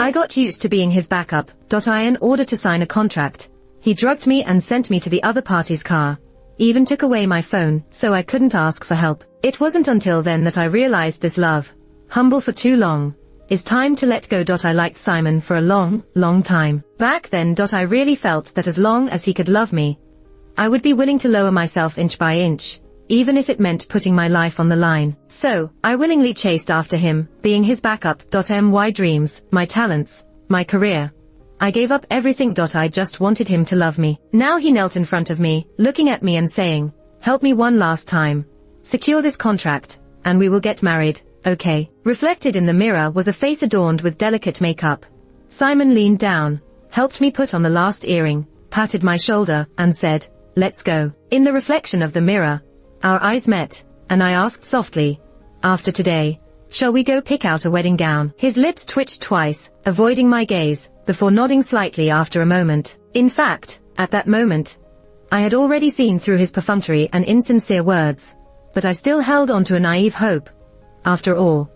I got used to being his backup. I in order to sign a contract. He drugged me and sent me to the other party's car. Even took away my phone, so I couldn't ask for help. It wasn't until then that I realized this love, humble for too long, is time to let go. I liked Simon for a long, long time. Back then. I really felt that as long as he could love me, I would be willing to lower myself inch by inch, even if it meant putting my life on the line. So, I willingly chased after him, being his backup. My dreams, my talents, my career. I gave up everything. I just wanted him to love me. Now he knelt in front of me, looking at me and saying, "Help me one last time. Secure this contract, and we will get married, okay?" Reflected in the mirror was a face adorned with delicate makeup. Simon leaned down, helped me put on the last earring, patted my shoulder, and said, "Let's go." In the reflection of the mirror, our eyes met, and I asked softly, "After today, shall we go pick out a wedding gown?" His lips twitched twice, avoiding my gaze, before nodding slightly after a moment. In fact, at that moment, I had already seen through his perfunctory and insincere words, but I still held on to a naive hope. After all,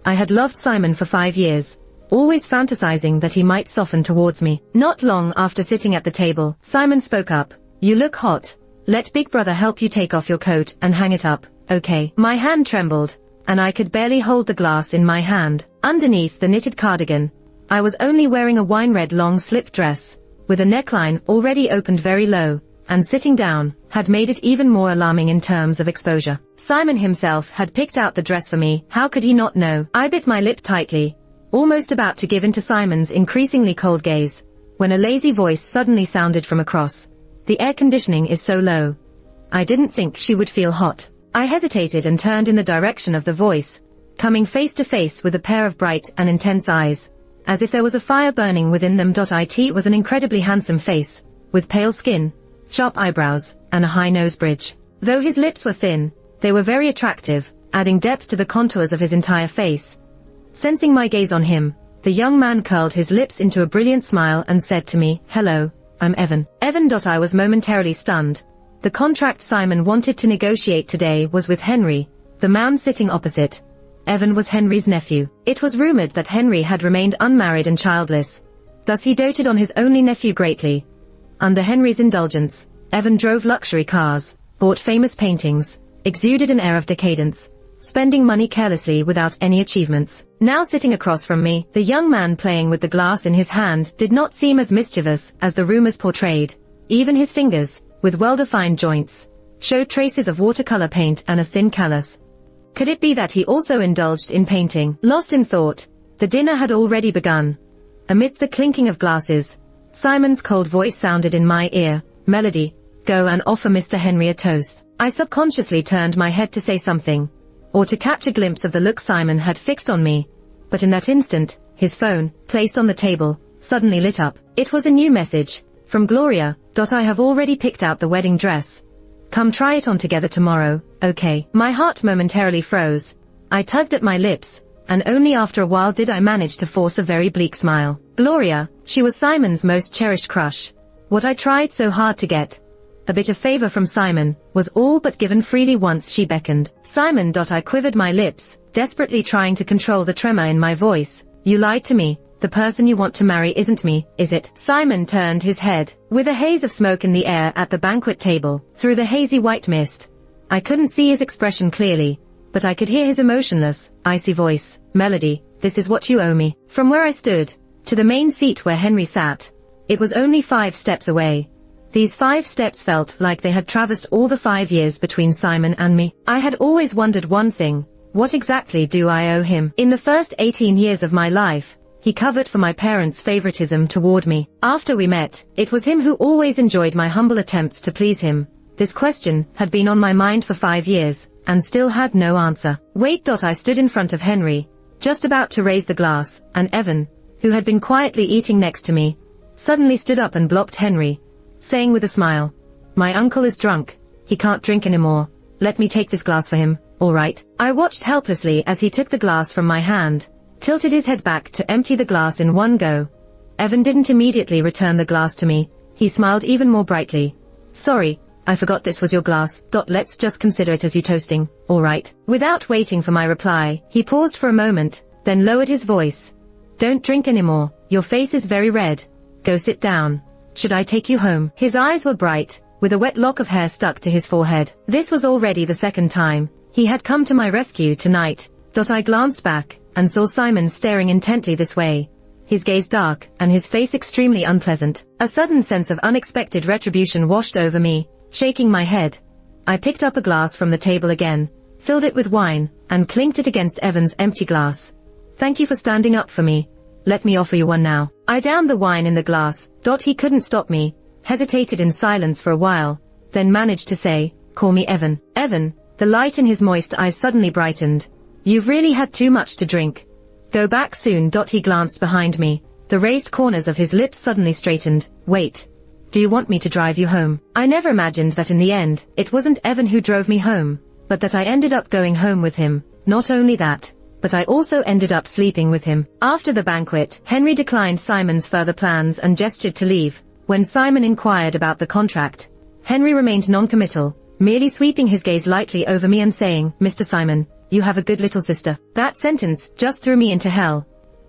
I had loved Simon for 5 years, always fantasizing that he might soften towards me. Not long after sitting at the table, Simon spoke up. "You look hot. Let Big Brother help you take off your coat and hang it up, okay?" My hand trembled, and I could barely hold the glass in my hand. Underneath the knitted cardigan, I was only wearing a wine-red long-slip dress, with a neckline already opened very low, and sitting down had made it even more alarming in terms of exposure. Simon himself had picked out the dress for me. How could he not know? I bit my lip tightly, almost about to give in to Simon's increasingly cold gaze, when a lazy voice suddenly sounded from across. "The air conditioning is so low. I didn't think she would feel hot." I hesitated and turned in the direction of the voice, coming face to face with a pair of bright and intense eyes, as if there was a fire burning within them. It was an incredibly handsome face, with pale skin, sharp eyebrows, and a high nose bridge. Though his lips were thin, they were very attractive, adding depth to the contours of his entire face. Sensing my gaze on him, the young man curled his lips into a brilliant smile and said to me, "Hello, I'm Evan." Evan. I was momentarily stunned. The contract Simon wanted to negotiate today was with Henry, the man sitting opposite. Evan was Henry's nephew. It was rumored that Henry had remained unmarried and childless. Thus he doted on his only nephew greatly. Under Henry's indulgence, Evan drove luxury cars, bought famous paintings, exuded an air of decadence, spending money carelessly without any achievements. Now sitting across from me, the young man playing with the glass in his hand did not seem as mischievous as the rumors portrayed. Even his fingers, with well-defined joints, showed traces of watercolor paint and a thin callus. Could it be that he also indulged in painting? Lost in thought, the dinner had already begun. Amidst the clinking of glasses, Simon's cold voice sounded in my ear, "Melody, go and offer Mr. Henry a toast." I subconsciously turned my head to say something, or to catch a glimpse of the look Simon had fixed on me, but in that instant, his phone, placed on the table, suddenly lit up. It was a new message, from Gloria. "I have already picked out the wedding dress. Come try it on together tomorrow, okay?" My heart momentarily froze. I tugged at my lips, and only after a while did I manage to force a very bleak smile. Gloria, she was Simon's most cherished crush. What I tried so hard to get, a bit of favor from Simon, was all but given freely once she beckoned. "Simon." I quivered my lips, desperately trying to control the tremor in my voice. "You lied to me. The person you want to marry isn't me, is it?" Simon turned his head. With a haze of smoke in the air at the banquet table, through the hazy white mist, I couldn't see his expression clearly, but I could hear his emotionless, icy voice. "Melody, this is what you owe me." From where I stood, to the main seat where Henry sat, it was only 5 steps away. These 5 steps felt like they had traversed all the 5 years between Simon and me. I had always wondered one thing: what exactly do I owe him? In the first 18 years of my life, he covered for my parents' favoritism toward me. After we met, it was him who always enjoyed my humble attempts to please him. This question had been on my mind for 5 years, and still had no answer. "Wait." I stood in front of Henry, just about to raise the glass, and Evan, who had been quietly eating next to me, suddenly stood up and blocked Henry, saying with a smile, "My uncle is drunk. He can't drink anymore. Let me take this glass for him, all right?" I watched helplessly as he took the glass from my hand, tilted his head back to empty the glass in one go. Evan didn't immediately return the glass to me. He smiled even more brightly. "Sorry, I forgot this was your glass. Let's just consider it as you toasting, all right?" Without waiting for my reply, he paused for a moment, then lowered his voice. Don't drink anymore, your face is very red. Go sit down. Should I take you home? His eyes were bright, with a wet lock of hair stuck to his forehead. This was already the second time he had come to my rescue tonight. I glanced back, and saw Simon staring intently this way, his gaze dark, and his face extremely unpleasant. A sudden sense of unexpected retribution washed over me. Shaking my head, I picked up a glass from the table again, filled it with wine, and clinked it against Evan's empty glass. Thank you for standing up for me. Let me offer you one now. I downed the wine in the glass. He couldn't stop me, hesitated in silence for a while, then managed to say, call me Evan. Evan. The light in his moist eyes suddenly brightened. You've really had too much to drink. Go back soon. He glanced behind me. The raised corners of his lips suddenly straightened. Wait. Do you want me to drive you home? I never imagined that in the end, it wasn't Evan who drove me home, but that I ended up going home with him. Not only that, but I also ended up sleeping with him. After the banquet, Henry declined Simon's further plans and gestured to leave. When Simon inquired about the contract, Henry remained non-committal, merely sweeping his gaze lightly over me and saying, Mr. Simon, you have a good little sister. That sentence just threw me into hell.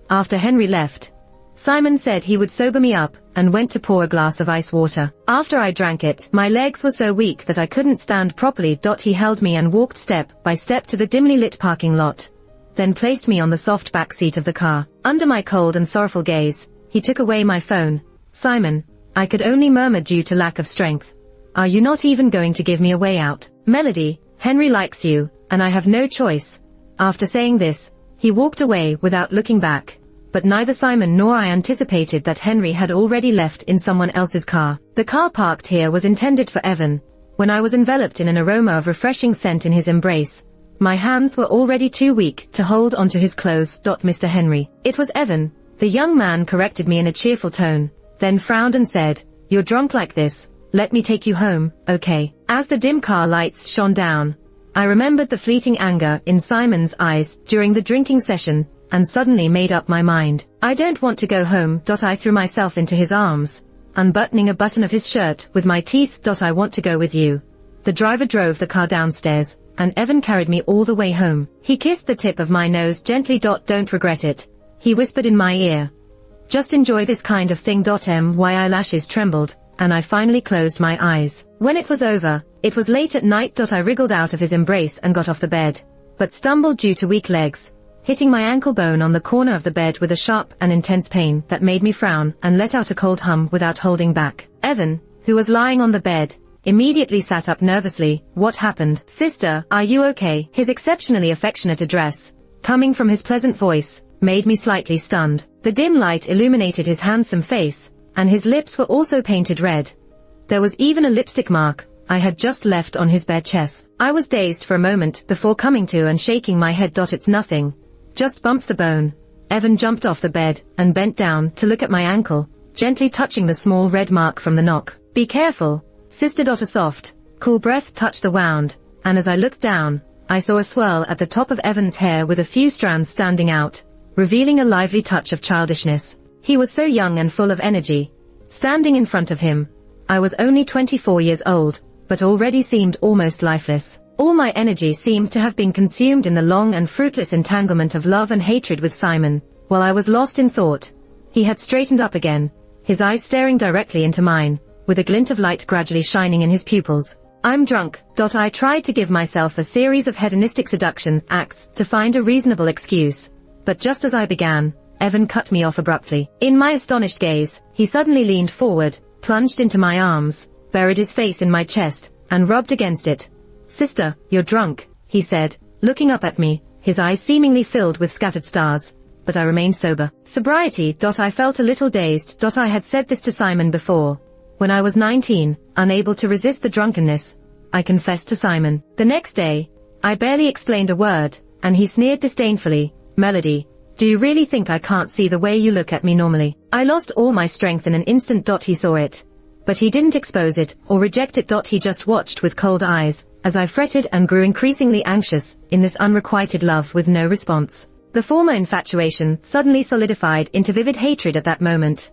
After Henry left, Simon said he would sober me up, and went to pour a glass of ice water. After I drank it, my legs were so weak that I couldn't stand properly. He held me and walked step by step to the dimly lit parking lot, then placed me on the soft back seat of the car. Under my cold and sorrowful gaze, he took away my phone. Simon, I could only murmur due to lack of strength. Are you not even going to give me a way out? Melody, Henry likes you, and I have no choice. After saying this, he walked away without looking back. But neither Simon nor I anticipated that Henry had already left in someone else's car. The car parked here was intended for Evan. When I was enveloped in an aroma of refreshing scent in his embrace, my hands were already too weak to hold onto his clothes. Mr. Henry. It was Evan. The young man corrected me in a cheerful tone, then frowned and said, You're drunk like this. Let me take you home, okay? As the dim car lights shone down, I remembered the fleeting anger in Simon's eyes during the drinking session, and suddenly made up my mind. I don't want to go home. I threw myself into his arms, unbuttoning a button of his shirt with my teeth. I want to go with you. The driver drove the car downstairs, and Evan carried me all the way home. He kissed the tip of my nose gently. Don't regret it, he whispered in my ear. Just enjoy this kind of thing. My eyelashes trembled, and I finally closed my eyes. When it was over, it was late at night. I wriggled out of his embrace and got off the bed, but stumbled due to weak legs, hitting my ankle bone on the corner of the bed with a sharp and intense pain that made me frown and let out a cold hum without holding back. Evan, who was lying on the bed, immediately sat up nervously. What happened? Sister, are you okay? His exceptionally affectionate address, coming from his pleasant voice, made me slightly stunned. The dim light illuminated his handsome face, and his lips were also painted red. There was even a lipstick mark I had just left on his bare chest. I was dazed for a moment before coming to and shaking my head. It's nothing. Just bumped the bone. Evan jumped off the bed and bent down to look at my ankle, gently touching the small red mark from the knock. Be careful, sister. A soft, cool breath touched the wound, and as I looked down, I saw a swirl at the top of Evan's hair with a few strands standing out, revealing a lively touch of childishness. He was so young and full of energy. Standing in front of him, I was only 24 years old, but already seemed almost lifeless. All my energy seemed to have been consumed in the long and fruitless entanglement of love and hatred with Simon. While I was lost in thought, he had straightened up again, his eyes staring directly into mine, with a glint of light gradually shining in his pupils. I'm drunk. I tried to give myself a series of hedonistic seduction acts to find a reasonable excuse, but just as I began, Evan cut me off abruptly. In my astonished gaze, he suddenly leaned forward, plunged into my arms, buried his face in my chest, and rubbed against it. Sister, you're drunk, he said, looking up at me, his eyes seemingly filled with scattered stars. But I remained sober. Sobriety. I felt a little dazed. I had said this to Simon before. When I was 19, unable to resist the drunkenness, I confessed to Simon. The next day, I barely explained a word, and he sneered disdainfully. Melody, do you really think I can't see the way you look at me normally? I lost all my strength in an instant. He saw it, but he didn't expose it or reject it. He just watched with cold eyes as I fretted and grew increasingly anxious in this unrequited love with no response. The former infatuation suddenly solidified into vivid hatred at that moment.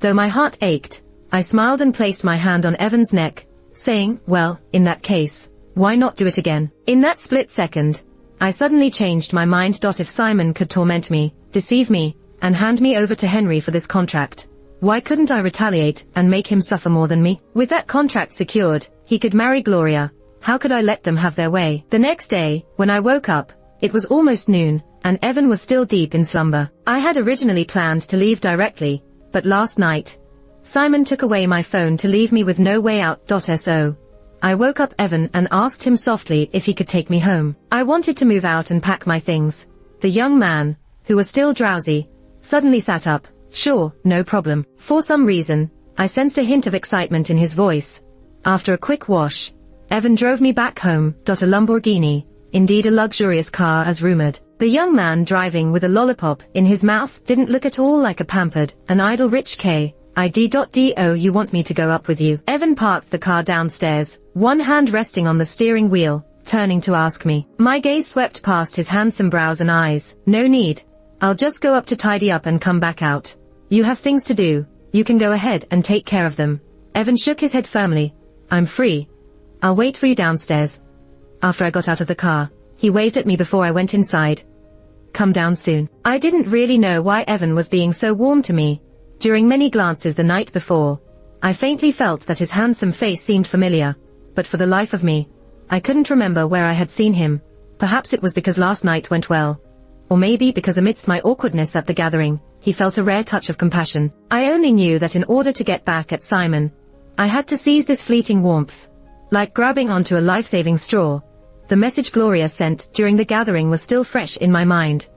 Though my heart ached, I smiled and placed my hand on Evan's neck, saying, well, in that case, why not do it again? In that split second, I suddenly changed my mind. If Simon could torment me, deceive me, and hand me over to Henry for this contract. Why couldn't I retaliate and make him suffer more than me? With that contract secured, he could marry Gloria. How could I let them have their way? The next day, when I woke up, it was almost noon, and Evan was still deep in slumber. I had originally planned to leave directly, but last night, Simon took away my phone to leave me with no way out. So I woke up Evan and asked him softly if he could take me home. I wanted to move out and pack my things. The young man, who was still drowsy, suddenly sat up. Sure, no problem. For some reason, I sensed a hint of excitement in his voice. After a quick wash, Evan drove me back home. A Lamborghini, indeed a luxurious car as rumored. The young man driving with a lollipop in his mouth didn't look at all like a pampered, an idle rich kid. You want me to go up with you? Evan parked the car downstairs, one hand resting on the steering wheel, turning to ask me. My gaze swept past his handsome brows and eyes. No need. I'll just go up to tidy up and come back out. You have things to do. You can go ahead and take care of them. Evan shook his head firmly. I'm free. I'll wait for you downstairs. After I got out of the car, he waved at me before I went inside. Come down soon. I didn't really know why Evan was being so warm to me. During many glances the night before, I faintly felt that his handsome face seemed familiar, but for the life of me, I couldn't remember where I had seen him. Perhaps it was because last night went well. Or maybe because amidst my awkwardness at the gathering, he felt a rare touch of compassion. I only knew that in order to get back at Simon, I had to seize this fleeting warmth. Like grabbing onto a life-saving straw, the message Gloria sent during the gathering was still fresh in my mind.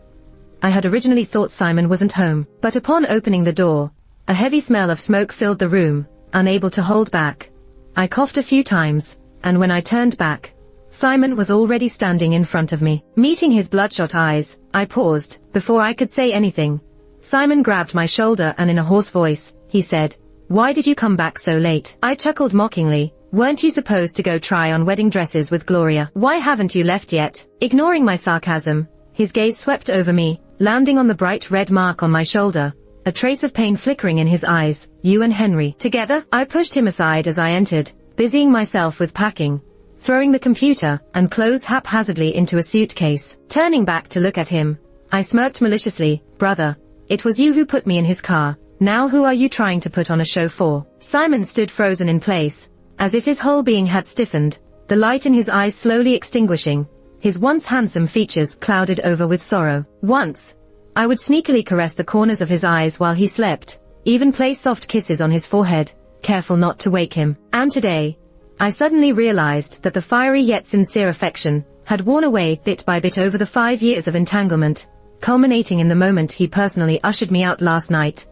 I had originally thought Simon wasn't home, but upon opening the door, a heavy smell of smoke filled the room. Unable to hold back, I coughed a few times, and when I turned back, Simon was already standing in front of me. Meeting his bloodshot eyes, I paused. Before I could say anything, Simon grabbed my shoulder and in a hoarse voice, he said, "Why did you come back so late?" I chuckled mockingly. "Weren't you supposed to go try on wedding dresses with Gloria? Why haven't you left yet?" Ignoring my sarcasm, his gaze swept over me, landing on the bright red mark on my shoulder, a trace of pain flickering in his eyes. "You and Henry together?" I pushed him aside as I entered, busying myself with packing, throwing the computer and clothes haphazardly into a suitcase. Turning back to look at him, I smirked maliciously. "Brother, it was you who put me in his car. Now who are you trying to put on a show for?" Simon stood frozen in place, as if his whole being had stiffened, the light in his eyes slowly extinguishing. His once handsome features clouded over with sorrow. Once, I would sneakily caress the corners of his eyes while he slept, even place soft kisses on his forehead, careful not to wake him. And today, I suddenly realized that the fiery yet sincere affection had worn away bit by bit over the 5 years of entanglement, culminating in the moment he personally ushered me out last night.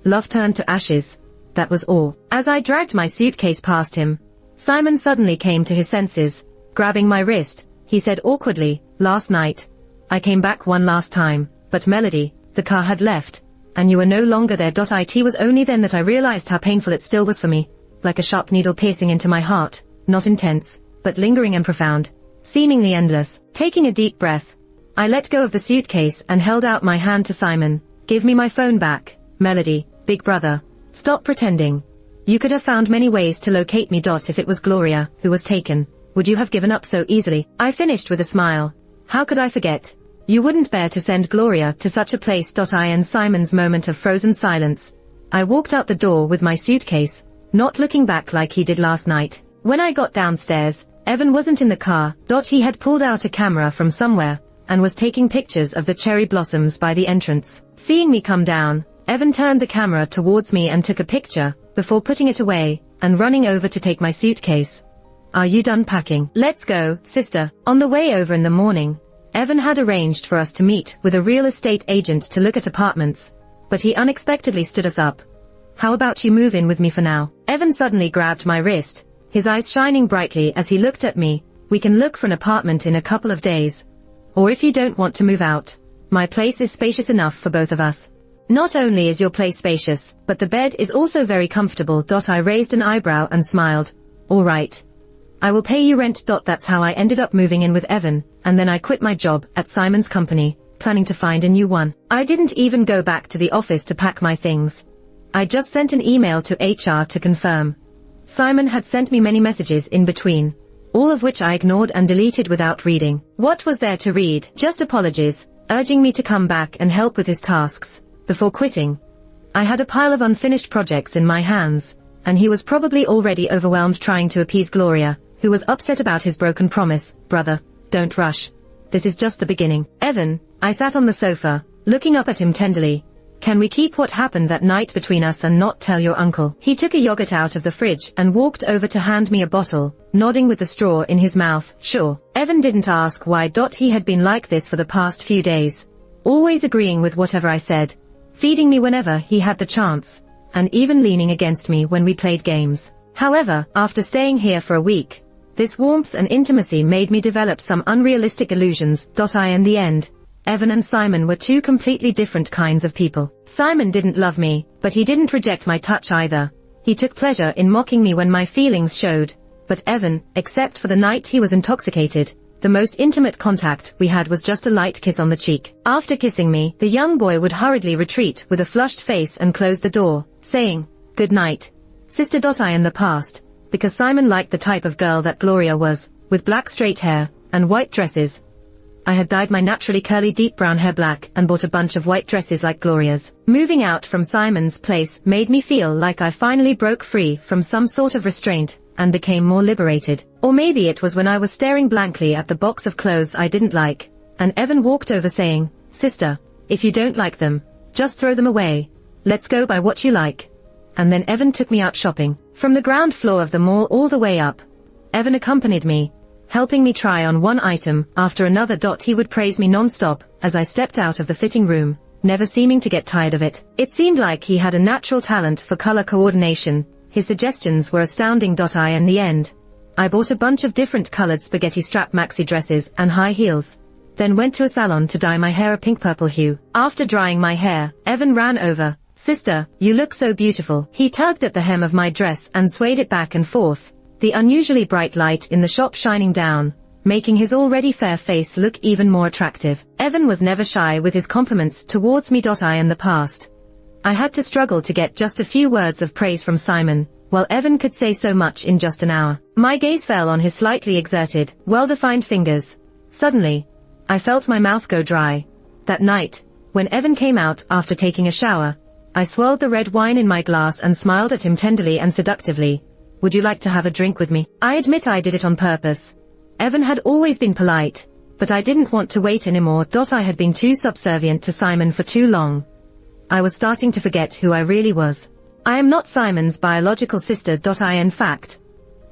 Love turned to ashes. That was all. As I dragged my suitcase past him, Simon suddenly came to his senses. Grabbing my wrist, he said awkwardly, "Last night, I came back one last time, but Melody, the car had left, and you were no longer there." It was only then that I realized how painful it still was for me, like a sharp needle piercing into my heart, not intense, but lingering and profound, seemingly endless. Taking a deep breath, I let go of the suitcase and held out my hand to Simon. "Give me my phone back, Melody, big brother. Stop pretending. You could have found many ways to locate me. If it was Gloria who was taken, would you have given up so easily?" I finished with a smile. How could I forget? You wouldn't bear to send Gloria to such a place. In Simon's moment of frozen silence, I walked out the door with my suitcase, not looking back like he did last night. When I got downstairs, Evan wasn't in the car. He had pulled out a camera from somewhere, and was taking pictures of the cherry blossoms by the entrance. Seeing me come down, Evan turned the camera towards me and took a picture, before putting it away, and running over to take my suitcase. "Are you done packing? Let's go, sister." On the way over in the morning, Evan had arranged for us to meet with a real estate agent to look at apartments, but he unexpectedly stood us up. "How about you move in with me for now?" Evan suddenly grabbed my wrist, his eyes shining brightly as he looked at me. "We can look for an apartment in a couple of days. Or if you don't want to move out, my place is spacious enough for both of us. Not only is your place spacious, but the bed is also very comfortable." I raised an eyebrow and smiled. "All right. I will pay you rent." That's how I ended up moving in with Evan, and then I quit my job at Simon's company, planning to find a new one. I didn't even go back to the office to pack my things. I just sent an email to HR to confirm. Simon had sent me many messages in between, all of which I ignored and deleted without reading. What was there to read? Just apologies, urging me to come back and help with his tasks. before quitting. I had a pile of unfinished projects in my hands, and he was probably already overwhelmed trying to appease Gloria, who was upset about his broken promise. Brother, don't rush. This is just the beginning. Evan, I sat on the sofa, looking up at him tenderly. Can we keep what happened that night between us and not tell your uncle? He took a yogurt out of the fridge and walked over to hand me a bottle, nodding with the straw in his mouth. Sure. Evan didn't ask why. He had been like this for the past few days, always agreeing with whatever I said, feeding me whenever he had the chance, and even leaning against me when we played games. However, after staying here for a week, this warmth and intimacy made me develop some unrealistic illusions. In the end, Evan and Simon were two completely different kinds of people. Simon didn't love me, but he didn't reject my touch either. He took pleasure in mocking me when my feelings showed. But Evan, except for the night he was intoxicated, the most intimate contact we had was just a light kiss on the cheek. After kissing me, the young boy would hurriedly retreat with a flushed face and close the door, saying, "Good night, sister." In the past, because Simon liked the type of girl that Gloria was, with black straight hair and white dresses, I had dyed my naturally curly deep brown hair black and bought a bunch of white dresses like Gloria's. Moving out from Simon's place made me feel like I finally broke free from some sort of restraint and became more liberated. Or maybe it was when I was staring blankly at the box of clothes I didn't like, and Evan walked over saying, "Sister, if you don't like them, just throw them away. Let's go buy what you like." And then Evan took me out shopping. From the ground floor of the mall all the way up, Evan accompanied me, helping me try on one item after another. He would praise me non-stop as I stepped out of the fitting room, never seeming to get tired of it. It seemed like he had a natural talent for color coordination. His suggestions were astounding. In the end, I bought a bunch of different colored spaghetti strap maxi dresses and high heels, then went to a salon to dye my hair a pink purple hue. After drying my hair, Evan ran over. "Sister, you look so beautiful." He tugged at the hem of my dress and swayed it back and forth, the unusually bright light in the shop shining down, making his already fair face look even more attractive. Evan was never shy with his compliments towards me. In the past, I had to struggle to get just a few words of praise from Simon, while Evan could say so much in just an hour. My gaze fell on his slightly exerted, well-defined fingers. Suddenly, I felt my mouth go dry. That night, when Evan came out after taking a shower, I swirled the red wine in my glass and smiled at him tenderly and seductively. "Would you like to have a drink with me?" I admit I did it on purpose. Evan had always been polite, but I didn't want to wait anymore. I had been too subservient to Simon for too long. I was starting to forget who I really was. I am not Simon's biological sister. In fact,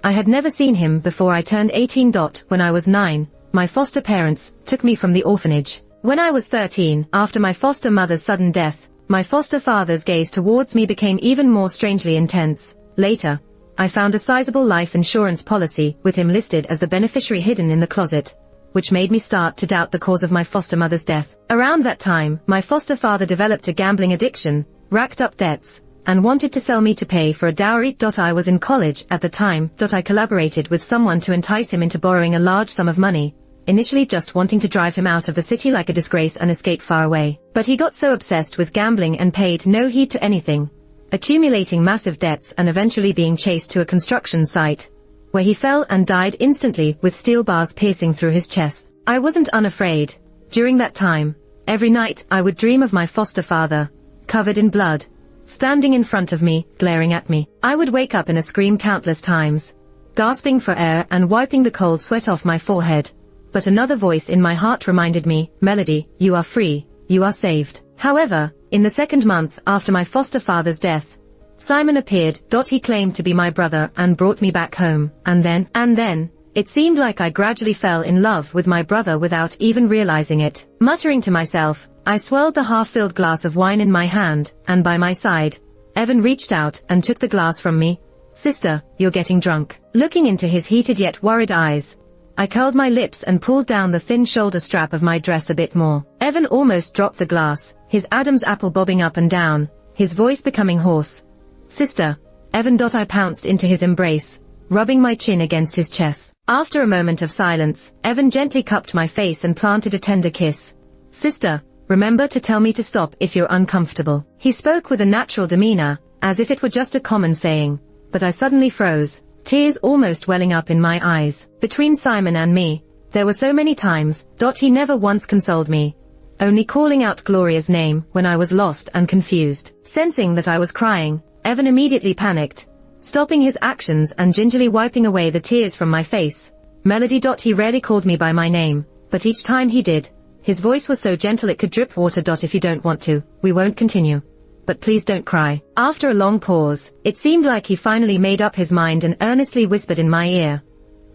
I had never seen him before I turned 18. When I was 9, my foster parents took me from the orphanage. When I was 13, after my foster mother's sudden death, my foster father's gaze towards me became even more strangely intense. Later, I found a sizable life insurance policy with him listed as the beneficiary hidden in the closet, which made me start to doubt the cause of my foster mother's death. Around that time, my foster father developed a gambling addiction, racked up debts, and wanted to sell me to pay for a dowry. I was in college at the time. I collaborated with someone to entice him into borrowing a large sum of money, initially just wanting to drive him out of the city like a disgrace and escape far away. But he got so obsessed with gambling and paid no heed to anything, accumulating massive debts and eventually being chased to a construction site, where he fell and died instantly with steel bars piercing through his chest. I wasn't unafraid. During that time, every night I would dream of my foster father, covered in blood, standing in front of me, glaring at me. I would wake up in a scream countless times, gasping for air and wiping the cold sweat off my forehead. But another voice in my heart reminded me, "Melody, you are free, you are saved." However, in the second month after my foster father's death, Simon appeared. He claimed to be my brother and brought me back home. And then, it seemed like I gradually fell in love with my brother without even realizing it. Muttering to myself, I swirled the half-filled glass of wine in my hand, and by my side, Evan reached out and took the glass from me. "Sister, you're getting drunk." Looking into his heated yet worried eyes, I curled my lips and pulled down the thin shoulder strap of my dress a bit more. Evan almost dropped the glass, his Adam's apple bobbing up and down, his voice becoming hoarse. "Sister." Evan. I pounced into his embrace, rubbing my chin against his chest. After a moment of silence, Evan gently cupped my face and planted a tender kiss. "Sister, remember to tell me to stop if you're uncomfortable." He spoke with a natural demeanor, as if it were just a common saying, but I suddenly froze, tears almost welling up in my eyes. Between Simon and me, there were so many times. He never once consoled me. only calling out Gloria's name when I was lost and confused. Sensing that I was crying, Evan immediately panicked, stopping his actions and gingerly wiping away the tears from my face. Melody. He rarely called me by my name, but each time he did, his voice was so gentle it could drip water. If you don't want to, we won't continue. But please don't cry. After a long pause, it seemed like he finally made up his mind and earnestly whispered in my ear,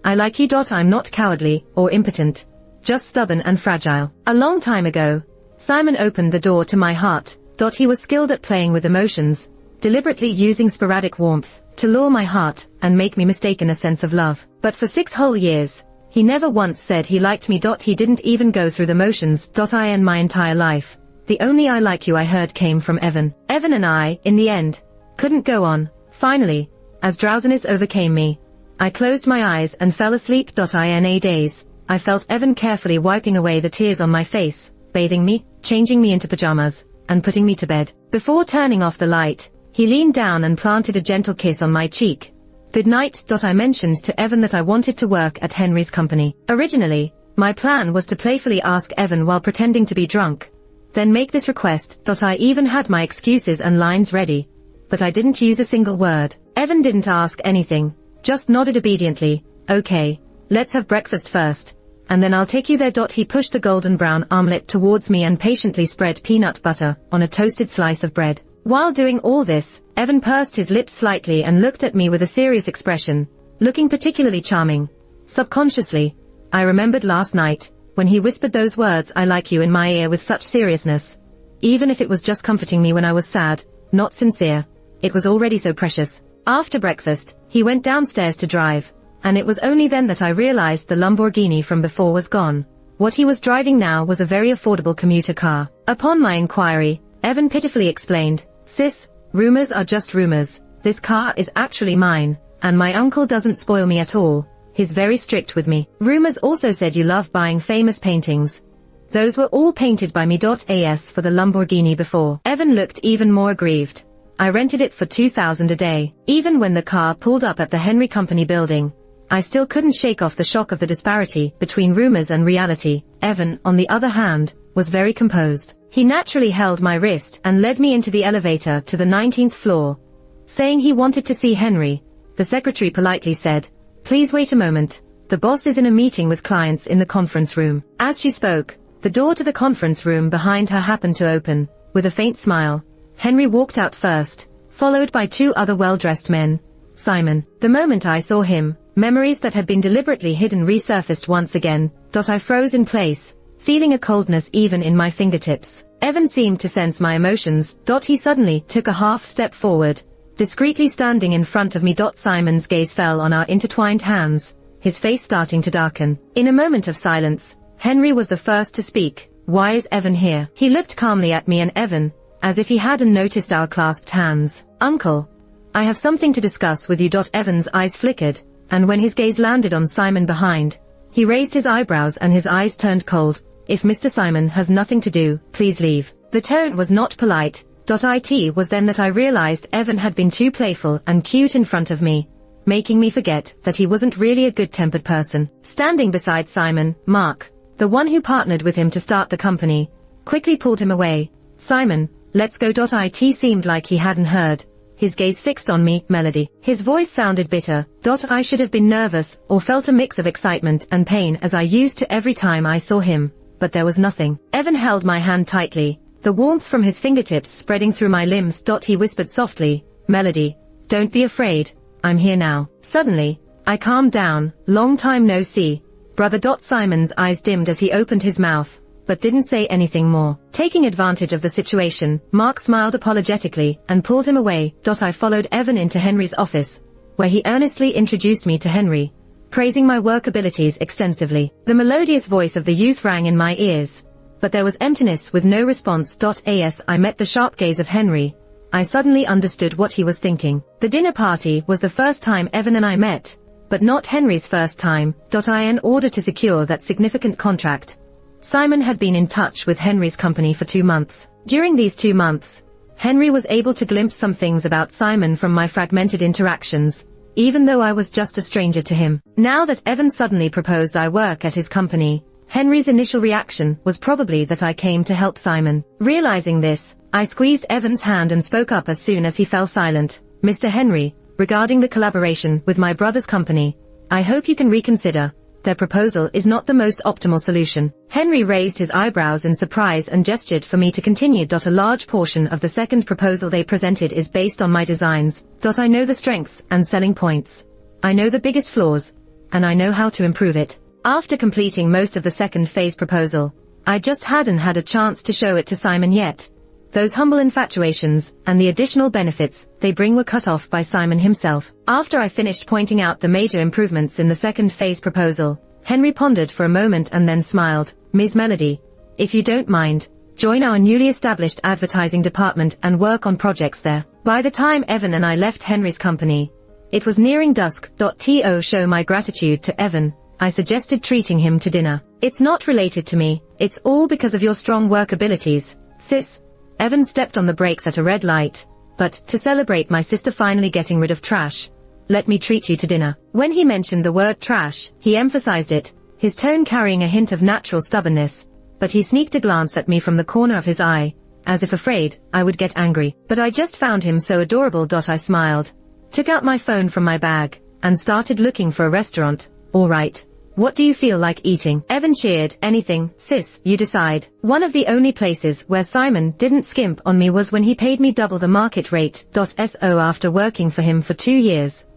I like you. I'm not cowardly or impotent, just stubborn and fragile. A long time ago, Simon opened the door to my heart. He was skilled at playing with emotions, deliberately using sporadic warmth to lure my heart and make me mistaken a sense of love. But for 6 whole years, he never once said he liked me. He didn't even go through the motions. In my entire life, the only I like you I heard came from Evan. Evan and I, in the end, couldn't go on. Finally, as drowsiness overcame me, I closed my eyes and fell asleep. In a daze, I felt Evan carefully wiping away the tears on my face, bathing me, changing me into pajamas, and putting me to bed. Before turning off the light, he leaned down and planted a gentle kiss on my cheek. Good night. I mentioned to Evan that I wanted to work at Henry's company. Originally, my plan was to playfully ask Evan while pretending to be drunk, then make this request. I even had my excuses and lines ready, but I didn't use a single word. Evan didn't ask anything, just nodded obediently. Okay, let's have breakfast first, and then I'll take you there. He pushed the golden brown omelette towards me and patiently spread peanut butter on a toasted slice of bread. While doing all this, Evan pursed his lips slightly and looked at me with a serious expression, looking particularly charming. Subconsciously, I remembered last night, when he whispered those words I like you in my ear with such seriousness. Even if it was just comforting me when I was sad, not sincere, it was already so precious. After breakfast, he went downstairs to drive, and it was only then that I realized the Lamborghini from before was gone. What he was driving now was a very affordable commuter car. Upon my inquiry, Evan pitifully explained, Sis, rumors are just rumors. This car is actually mine, and my uncle doesn't spoil me at all. He's very strict with me. Rumors also said you love buying famous paintings. Those were all painted by me. As for the Lamborghini before, Evan looked even more aggrieved. I rented it for $2,000 a day. Even when the car pulled up at the Henry Company building, I still couldn't shake off the shock of the disparity between rumors and reality. Evan, on the other hand, was very composed. He naturally held my wrist and led me into the elevator to the 19th floor. Saying he wanted to see Henry, the secretary politely said, Please wait a moment. The boss is in a meeting with clients in the conference room. As she spoke, the door to the conference room behind her happened to open. With a faint smile, Henry walked out first, followed by 2 other well-dressed men. Simon. The moment I saw him, memories that had been deliberately hidden resurfaced once again. I froze in place, feeling a coldness even in my fingertips. Evan seemed to sense my emotions. He suddenly took a half step forward, discreetly standing in front of me. Simon's gaze fell on our intertwined hands, his face starting to darken. In a moment of silence, Henry was the first to speak. Why is Evan here? He looked calmly at me and Evan, as if he hadn't noticed our clasped hands. Uncle, I have something to discuss with you. Evan's eyes flickered, and when his gaze landed on Simon behind, he raised his eyebrows and his eyes turned cold. If Mr. Simon has nothing to do, please leave. The tone was not polite. It was then that I realized Evan had been too playful and cute in front of me, making me forget that he wasn't really a good-tempered person. Standing beside Simon, Mark, the one who partnered with him to start the company, quickly pulled him away. Simon, let's go. It seemed like he hadn't heard, his gaze fixed on me. Melody. His voice sounded bitter. I should have been nervous or felt a mix of excitement and pain as I used to every time I saw him, but there was nothing. Evan held my hand tightly, the warmth from his fingertips spreading through my limbs. He whispered softly, Melody, don't be afraid, I'm here now. Suddenly, I calmed down. Long time no see, brother. Simon's eyes dimmed as he opened his mouth, but didn't say anything more. Taking advantage of the situation, Mark smiled apologetically and pulled him away. I followed Evan into Henry's office, where he earnestly introduced me to Henry, praising my work abilities extensively. The melodious voice of the youth rang in my ears, but there was emptiness with no response. As I met the sharp gaze of Henry, I suddenly understood what he was thinking. The dinner party was the first time Evan and I met, but not Henry's first time. In order to secure that significant contract, Simon had been in touch with Henry's company for 2 months. During these 2 months, Henry was able to glimpse some things about Simon from my fragmented interactions, even though I was just a stranger to him. Now that Evan suddenly proposed I work at his company, Henry's initial reaction was probably that I came to help Simon. Realizing this, I squeezed Evan's hand and spoke up as soon as he fell silent. Mr. Henry, regarding the collaboration with my brother's company, I hope you can reconsider. Their proposal is not the most optimal solution. Henry raised his eyebrows in surprise and gestured for me to continue. A large portion of the second proposal they presented is based on my designs. I know the strengths and selling points. I know the biggest flaws, and I know how to improve it. After completing most of the second phase proposal, I just hadn't had a chance to show it to Simon yet. Those humble infatuations, and the additional benefits they bring were cut off by Simon himself. After I finished pointing out the major improvements in the second phase proposal, Henry pondered for a moment and then smiled. Ms. Melody, if you don't mind, join our newly established advertising department and work on projects there. By the time Evan and I left Henry's company, it was nearing dusk. To show my gratitude to Evan, I suggested treating him to dinner. It's not related to me, it's all because of your strong work abilities, sis. Evan stepped on the brakes at a red light. But, to celebrate my sister finally getting rid of trash, let me treat you to dinner. When he mentioned the word trash, he emphasized it, his tone carrying a hint of natural stubbornness, but he sneaked a glance at me from the corner of his eye, as if afraid I would get angry. But I just found him so adorable. I smiled, took out my phone from my bag, and started looking for a restaurant. All right. What do you feel like eating? Evan cheered. Anything, sis, you decide. One of the only places where Simon didn't skimp on me was when he paid me double the market rate. So after working for him for 2 years,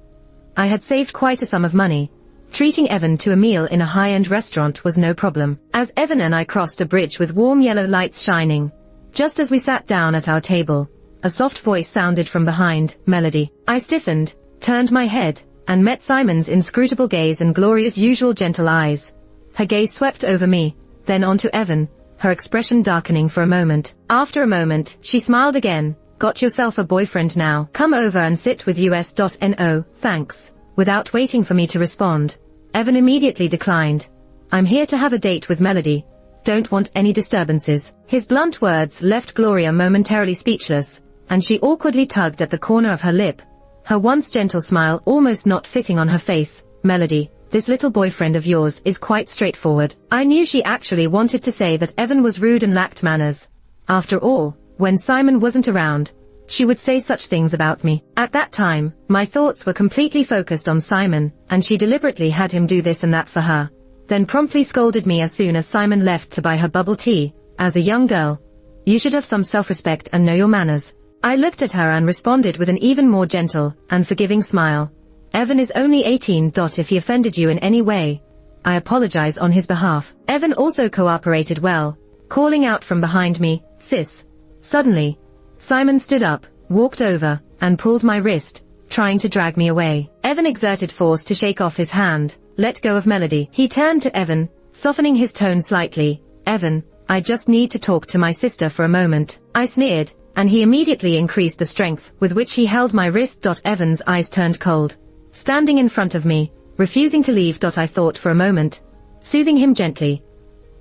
I had saved quite a sum of money. Treating Evan to a meal in a high-end restaurant was no problem. As Evan and I crossed a bridge with warm yellow lights shining, just as we sat down at our table, a soft voice sounded from behind. Melody. I stiffened, turned my head, and met Simon's inscrutable gaze and Gloria's usual gentle eyes. Her gaze swept over me, then onto Evan, her expression darkening for a moment. After a moment, she smiled again. Got yourself a boyfriend now. Come over and sit with us. No, thanks. Without waiting for me to respond, Evan immediately declined. I'm here to have a date with Melody. Don't want any disturbances. His blunt words left Gloria momentarily speechless, and she awkwardly tugged at the corner of her lip, her once gentle smile almost not fitting on her face. Melody, this little boyfriend of yours is quite straightforward. I knew she actually wanted to say that Evan was rude and lacked manners. After all, when Simon wasn't around, she would say such things about me. At that time, my thoughts were completely focused on Simon, and she deliberately had him do this and that for her, then promptly scolded me as soon as Simon left to buy her bubble tea. As a young girl, you should have some self-respect and know your manners. I looked at her and responded with an even more gentle and forgiving smile. Evan is only 18. If he offended you in any way, I apologize on his behalf. Evan also cooperated well, calling out from behind me, sis. Suddenly, Simon stood up, walked over, and pulled my wrist, trying to drag me away. Evan exerted force to shake off his hand. Let go of Melody. He turned to Evan, softening his tone slightly. Evan, I just need to talk to my sister for a moment. I sneered, and he immediately increased the strength with which he held my wrist. Evan's eyes turned cold, standing in front of me, refusing to leave. I thought for a moment, soothing him gently.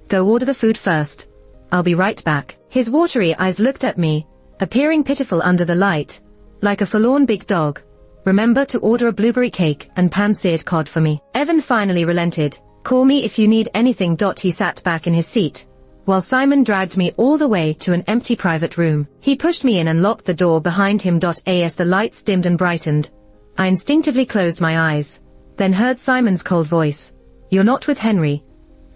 Go order the food first. I'll be right back. His watery eyes looked at me, appearing pitiful under the light, like a forlorn big dog. Remember to order a blueberry cake and pan-seared cod for me. Evan finally relented. Call me if you need anything. He sat back in his seat, while Simon dragged me all the way to an empty private room. He pushed me in and locked the door behind him. As the lights dimmed and brightened, I instinctively closed my eyes, then heard Simon's cold voice. You're not with Henry.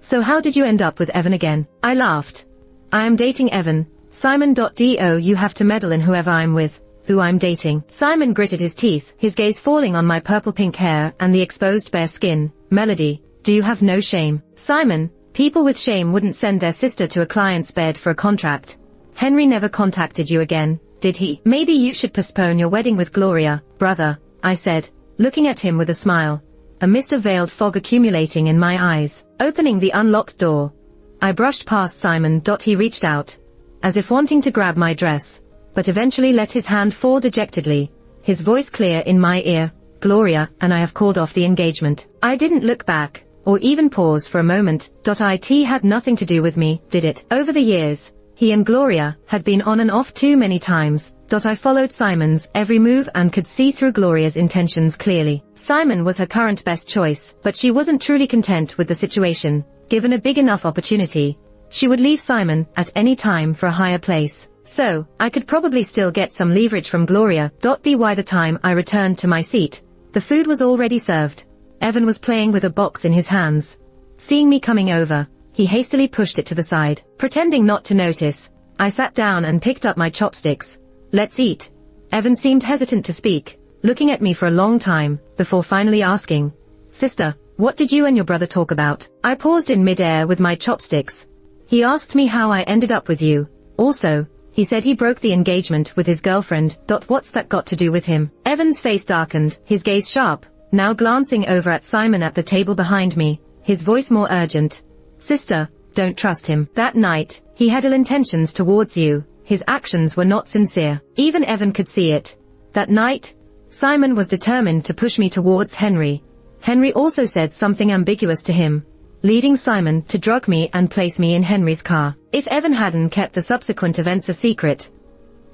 So how did you end up with Evan again? I laughed. I am dating Evan. Simon. You have to meddle in whoever I'm with, who I'm dating. Simon gritted his teeth, his gaze falling on my purple-pink hair and the exposed bare skin. Melody, do you have no shame? Simon, people with shame wouldn't send their sister to a client's bed for a contract. Henry never contacted you again, did he? Maybe you should postpone your wedding with Gloria, brother, I said, looking at him with a smile, a mist of veiled fog accumulating in my eyes. Opening the unlocked door, I brushed past Simon. He reached out, as if wanting to grab my dress, but eventually let his hand fall dejectedly, his voice clear in my ear. Gloria and I have called off the engagement. I didn't look back, or even pause for a moment. It had nothing to do with me, did it? Over the years, he and Gloria had been on and off too many times. I followed Simon's every move and could see through Gloria's intentions clearly. Simon was her current best choice, but she wasn't truly content with the situation. Given a big enough opportunity, she would leave Simon at any time for a higher place. So, I could probably still get some leverage from Gloria. By the time I returned to my seat, the food was already served. Evan was playing with a box in his hands. Seeing me coming over, he hastily pushed it to the side. Pretending not to notice, I sat down and picked up my chopsticks. Let's eat. Evan seemed hesitant to speak, looking at me for a long time, before finally asking, Sister, what did you and your brother talk about? I paused in mid-air with my chopsticks. He asked me how I ended up with you. Also, he said he broke the engagement with his girlfriend. What's that got to do with him? Evan's face darkened, his gaze sharp, now glancing over at Simon at the table behind me, his voice more urgent. Sister, don't trust him. That night, he had ill intentions towards you. His actions were not sincere. Even Evan could see it. That night, Simon was determined to push me towards Henry. Henry also said something ambiguous to him, leading Simon to drug me and place me in Henry's car. If Evan hadn't kept the subsequent events a secret,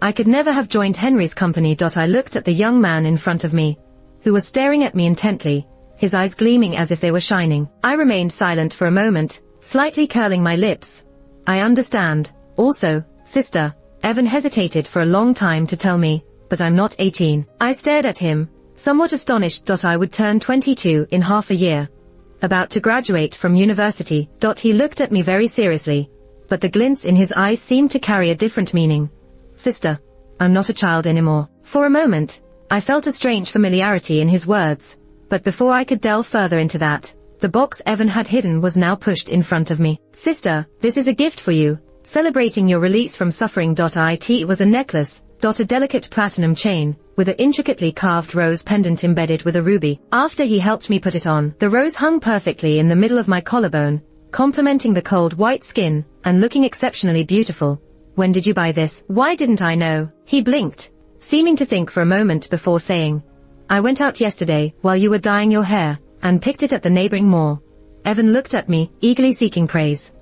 I could never have joined Henry's company. I looked at the young man in front of me, who was staring at me intently, his eyes gleaming as if they were shining. I remained silent for a moment, slightly curling my lips. I understand. Also, sister, Evan hesitated for a long time to tell me, but I'm not 18. I stared at him, somewhat astonished. I would turn 22 in half a year. About to graduate from university. He looked at me very seriously, but the glints in his eyes seemed to carry a different meaning. Sister, I'm not a child anymore. For a moment, I felt a strange familiarity in his words, but before I could delve further into that, the box Evan had hidden was now pushed in front of me. Sister, this is a gift for you, celebrating your release from suffering. It was a necklace, a delicate platinum chain, with an intricately carved rose pendant embedded with a ruby. After he helped me put it on, the rose hung perfectly in the middle of my collarbone, complementing the cold white skin, and looking exceptionally beautiful. When did you buy this? Why didn't I know? He blinked, seeming to think for a moment before saying, I went out yesterday, while you were dyeing your hair, and picked it at the neighboring mall. Evan looked at me, eagerly seeking praise.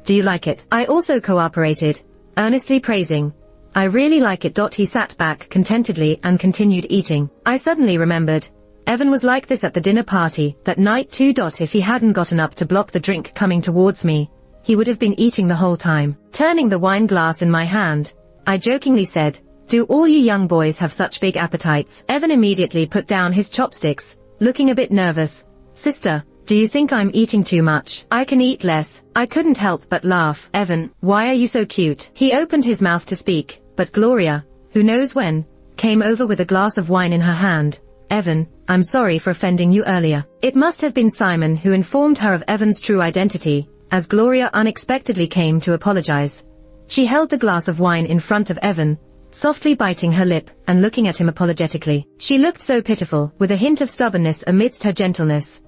Do you like it? I also cooperated, earnestly praising. I really like it. He sat back contentedly and continued eating. I suddenly remembered, Evan was like this at the dinner party that night too. If he hadn't gotten up to block the drink coming towards me, he would have been eating the whole time. Turning the wine glass in my hand, I jokingly said, do all you young boys have such big appetites? Evan immediately put down his chopsticks, looking a bit nervous. Sister, do you think I'm eating too much? I can eat less. I couldn't help but laugh. Evan, why are you so cute? He opened his mouth to speak, but Gloria, who knows when, came over with a glass of wine in her hand. Evan, I'm sorry for offending you earlier. It must have been Simon who informed her of Evan's true identity, as Gloria unexpectedly came to apologize. She held the glass of wine in front of Evan, softly biting her lip and looking at him apologetically. She looked so pitiful, with a hint of stubbornness amidst her gentleness.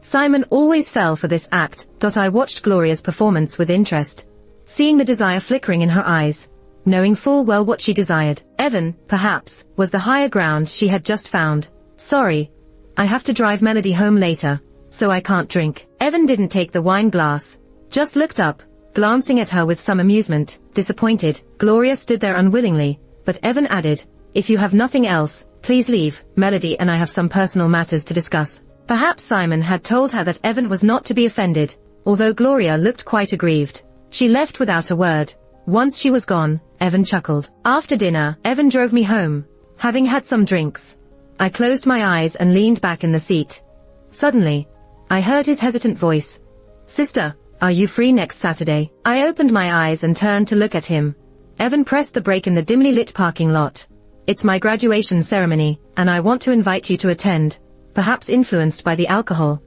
Simon always fell for this act. I watched Gloria's performance with interest, seeing the desire flickering in her eyes, knowing full well what she desired. Evan, perhaps, was the higher ground she had just found. Sorry, I have to drive Melody home later, so I can't drink. Evan didn't take the wine glass, just looked up, glancing at her with some amusement. Disappointed, Gloria stood there unwillingly, but Evan added, if you have nothing else, please leave. Melody and I have some personal matters to discuss. Perhaps Simon had told her that Evan was not to be offended, although Gloria looked quite aggrieved. She left without a word. Once she was gone, Evan chuckled. After dinner, Evan drove me home, having had some drinks. I closed my eyes and leaned back in the seat. Suddenly, I heard his hesitant voice. Sister, are you free next Saturday? I opened my eyes and turned to look at him. Evan pressed the brake in the dimly lit parking lot. It's my graduation ceremony, and I want to invite you to attend, perhaps influenced by the alcohol.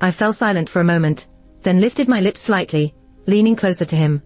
I fell silent for a moment, then lifted my lips slightly, leaning closer to him.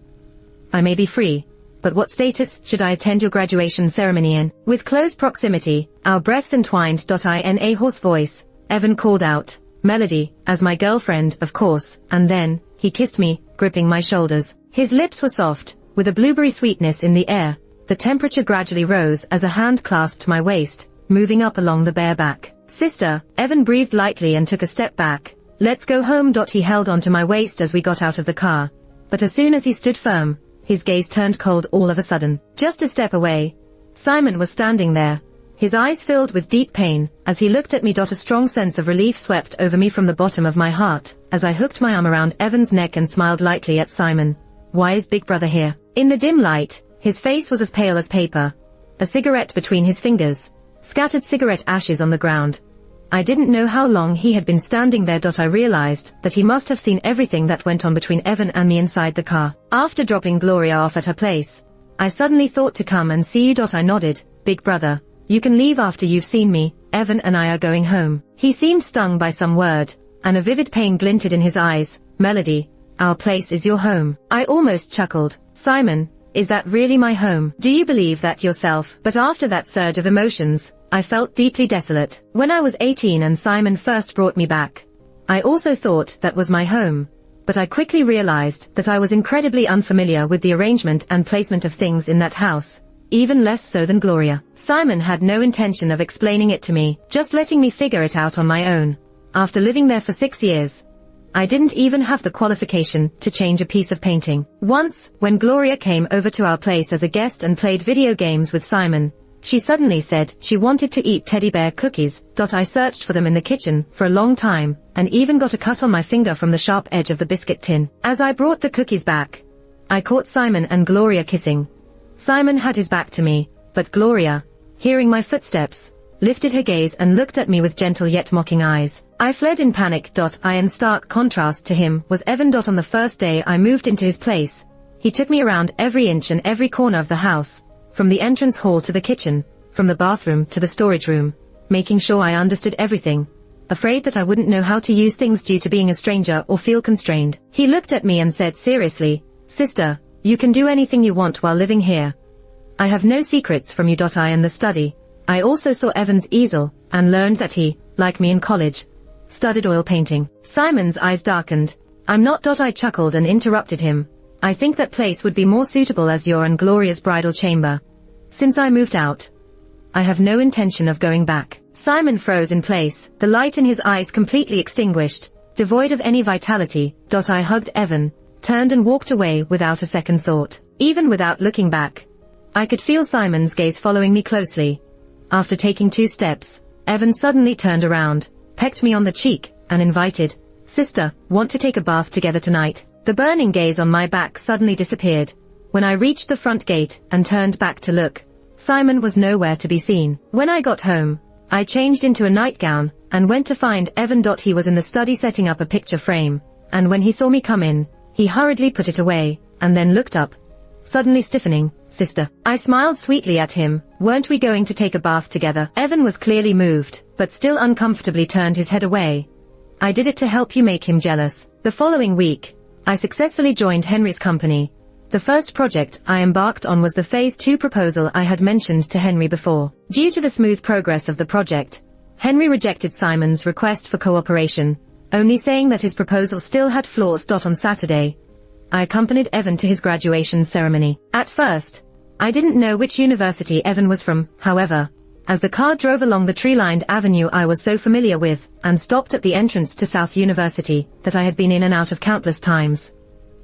I may be free, but what status should I attend your graduation ceremony in? With close proximity, our breaths entwined. In a hoarse voice, Evan called out, Melody, as my girlfriend, of course, and then, he kissed me, gripping my shoulders. His lips were soft, with a blueberry sweetness in the air. The temperature gradually rose as a hand clasped my waist, moving up along the bare back. Sister, Evan breathed lightly and took a step back. Let's go home. He held onto my waist as we got out of the car. But as soon as he stood firm, his gaze turned cold all of a sudden. Just a step away, Simon was standing there, his eyes filled with deep pain, as he looked at me. A strong sense of relief swept over me from the bottom of my heart, as I hooked my arm around Evan's neck and smiled lightly at Simon. Why is Big Brother here? In the dim light, his face was as pale as paper. A cigarette between his fingers. Scattered cigarette ashes on the ground. I didn't know how long he had been standing there. I realized that he must have seen everything that went on between Evan and me inside the car. After dropping Gloria off at her place, I suddenly thought to come and see you. I nodded. Big Brother, you can leave after you've seen me. Evan and I are going home. He seemed stung by some word, and a vivid pain glinted in his eyes. Melody, our place is your home. I almost chuckled. Simon, is that really my home? Do you believe that yourself? But after that surge of emotions, I felt deeply desolate. When I was 18 and Simon first brought me back, I also thought that was my home. But I quickly realized that I was incredibly unfamiliar with the arrangement and placement of things in that house. Even less so than Gloria. Simon had no intention of explaining it to me, just letting me figure it out on my own. After living there for 6 years, I didn't even have the qualification to change a piece of painting. Once, when Gloria came over to our place as a guest and played video games with Simon, she suddenly said she wanted to eat teddy bear cookies. I searched for them in the kitchen for a long time, and even got a cut on my finger from the sharp edge of the biscuit tin. As I brought the cookies back, I caught Simon and Gloria kissing. Simon had his back to me, but Gloria, hearing my footsteps, lifted her gaze and looked at me with gentle yet mocking eyes. I fled in panic. In stark contrast to him was Evan. On the first day I moved into his place, he took me around every inch and every corner of the house, from the entrance hall to the kitchen, from the bathroom to the storage room, making sure I understood everything, afraid that I wouldn't know how to use things due to being a stranger or feel constrained. He looked at me and said seriously, Sister, you can do anything you want while living here. I have no secrets from you. In the study, I also saw Evan's easel, and learned that he, like me in college, studied oil painting. Simon's eyes darkened. I'm not. I chuckled and interrupted him. I think that place would be more suitable as your and Gloria's bridal chamber. Since I moved out, I have no intention of going back. Simon froze in place, the light in his eyes completely extinguished, devoid of any vitality. I hugged Evan, turned and walked away without a second thought. Even without looking back, I could feel Simon's gaze following me closely. After taking 2 steps, Evan suddenly turned around, pecked me on the cheek, and invited, Sister, want to take a bath together tonight? The burning gaze on my back suddenly disappeared. When I reached the front gate and turned back to look, Simon was nowhere to be seen. When I got home, I changed into a nightgown, and went to find Evan. He was in the study setting up a picture frame, and when he saw me come in, he hurriedly put it away, and then looked up, suddenly stiffening. Sister. I smiled sweetly at him. Weren't we going to take a bath together? Evan was clearly moved, but still uncomfortably turned his head away. I did it to help you make him jealous. The following week, I successfully joined Henry's company. The first project I embarked on was the Phase 2 proposal I had mentioned to Henry before. Due to the smooth progress of the project, Henry rejected Simon's request for cooperation, only saying that his proposal still had flaws. On Saturday, I accompanied Evan to his graduation ceremony. At first, I didn't know which university Evan was from. However, as the car drove along the tree-lined avenue I was so familiar with, and stopped at the entrance to South University, that I had been in and out of countless times,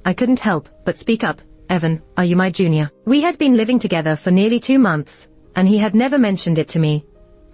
I couldn't help but speak up. Evan, are you my junior? We had been living together for nearly 2 months, and he had never mentioned it to me.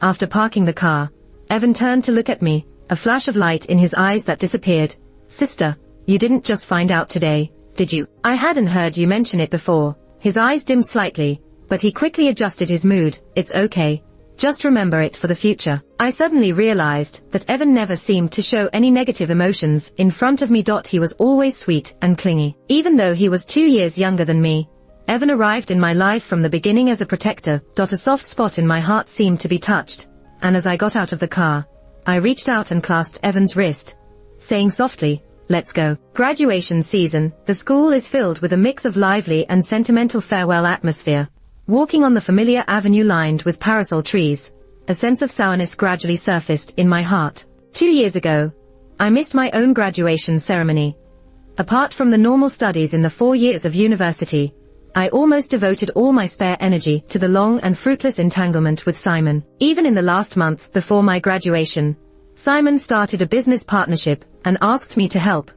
After parking the car, Evan turned to look at me, a flash of light in his eyes that disappeared. Sister, you didn't just find out today, did you? I hadn't heard you mention it before. His eyes dimmed slightly, but he quickly adjusted his mood. It's okay. Just remember it for the future. I suddenly realized that Evan never seemed to show any negative emotions in front of me. He was always sweet and clingy. Even though he was 2 years younger than me, Evan arrived in my life from the beginning as a protector. A soft spot in my heart seemed to be touched, and as I got out of the car, I reached out and clasped Evan's wrist, saying softly, let's go. Graduation season, the school is filled with a mix of lively and sentimental farewell atmosphere. Walking on the familiar avenue lined with parasol trees, a sense of sourness gradually surfaced in my heart. 2 years ago, I missed my own graduation ceremony. Apart from the normal studies in the 4 years of university, I almost devoted all my spare energy to the long and fruitless entanglement with Simon. Even in the last month before my graduation, Simon started a business partnership and asked me to help.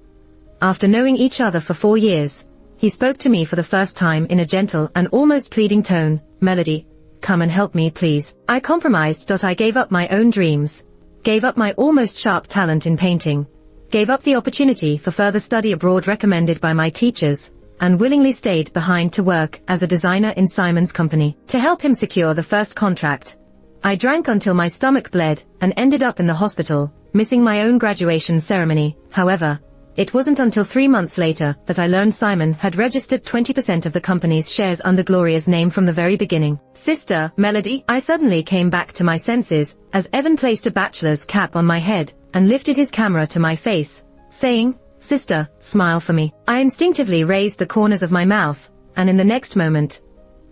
After knowing each other for 4 years, he spoke to me for the first time in a gentle and almost pleading tone. Melody, come and help me please. I compromised. I gave up my own dreams. Gave up my almost sharp talent in painting. Gave up the opportunity for further study abroad recommended by my teachers, and willingly stayed behind to work as a designer in Simon's company, to help him secure the first contract. I drank until my stomach bled, and ended up in the hospital, missing my own graduation ceremony. However, it wasn't until 3 months later that I learned Simon had registered 20% of the company's shares under Gloria's name from the very beginning. Sister, Melody. I suddenly came back to my senses, as Evan placed a bachelor's cap on my head, and lifted his camera to my face, saying, "Sister, smile for me." I instinctively raised the corners of my mouth, and in the next moment,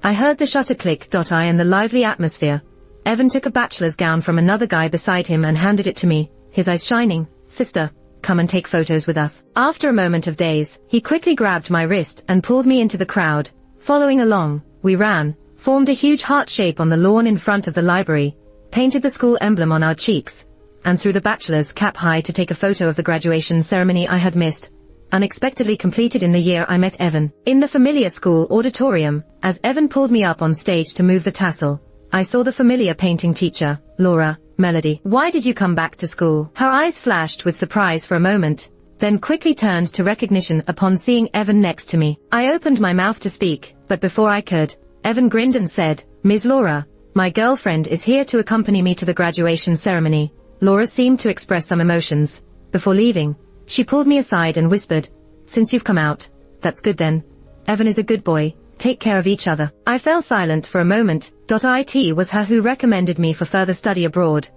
I heard the shutter click. In the lively atmosphere, Evan took a bachelor's gown from another guy beside him and handed it to me, his eyes shining. "Sister, come and take photos with us." After a moment of daze, he quickly grabbed my wrist and pulled me into the crowd. Following along, we ran, formed a huge heart shape on the lawn in front of the library, painted the school emblem on our cheeks, and threw the bachelor's cap high to take a photo of the graduation ceremony I had missed, unexpectedly completed in the year I met Evan. In the familiar school auditorium, as Evan pulled me up on stage to move the tassel, I saw the familiar painting teacher, Laura. "Melody, why did you come back to school?" Her eyes flashed with surprise for a moment, then quickly turned to recognition upon seeing Evan next to me. I opened my mouth to speak, but before I could, Evan grinned and said, "Ms. Laura, my girlfriend is here to accompany me to the graduation ceremony." Laura seemed to express some emotions. Before leaving, she pulled me aside and whispered, "Since you've come out, that's good then. Evan is a good boy. Take care of each other." I fell silent for a moment. It was her who recommended me for further study abroad.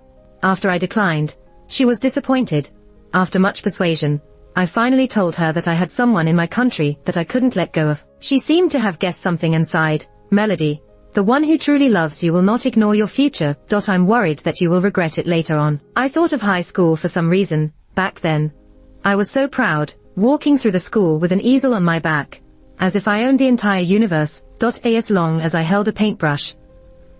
After I declined, she was disappointed. After much persuasion, I finally told her that I had someone in my country that I couldn't let go of. She seemed to have guessed something and sighed. "Melody, the one who truly loves you will not ignore your future. I'm worried that you will regret it later on." I thought of high school for some reason. Back then, I was so proud, walking through the school with an easel on my back, as if I owned the entire universe. As long as I held a paintbrush,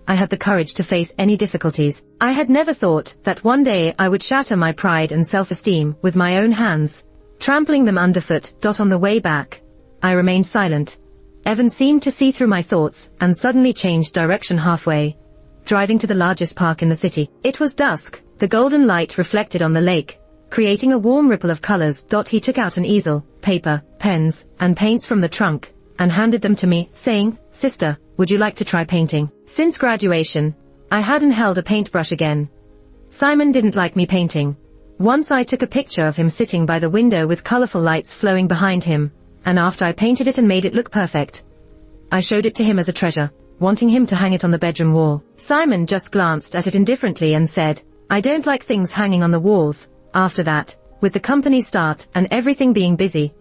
I had the courage to face any difficulties. I had never thought that one day I would shatter my pride and self-esteem with my own hands, trampling them underfoot. On the way back, I remained silent. Evan seemed to see through my thoughts and suddenly changed direction halfway, driving to the largest park in the city. It was dusk, the golden light reflected on the lake, creating a warm ripple of colors. He took out an easel, paper, pens, and paints from the trunk, and handed them to me, saying, "Sister, would you like to try painting?" Since graduation, I hadn't held a paintbrush again. Simon didn't like me painting. Once I took a picture of him sitting by the window with colorful lights flowing behind him, and after I painted it and made it look perfect, I showed it to him as a treasure, wanting him to hang it on the bedroom wall. Simon just glanced at it indifferently and said, "I don't like things hanging on the walls." After that, with the company start and everything being busy,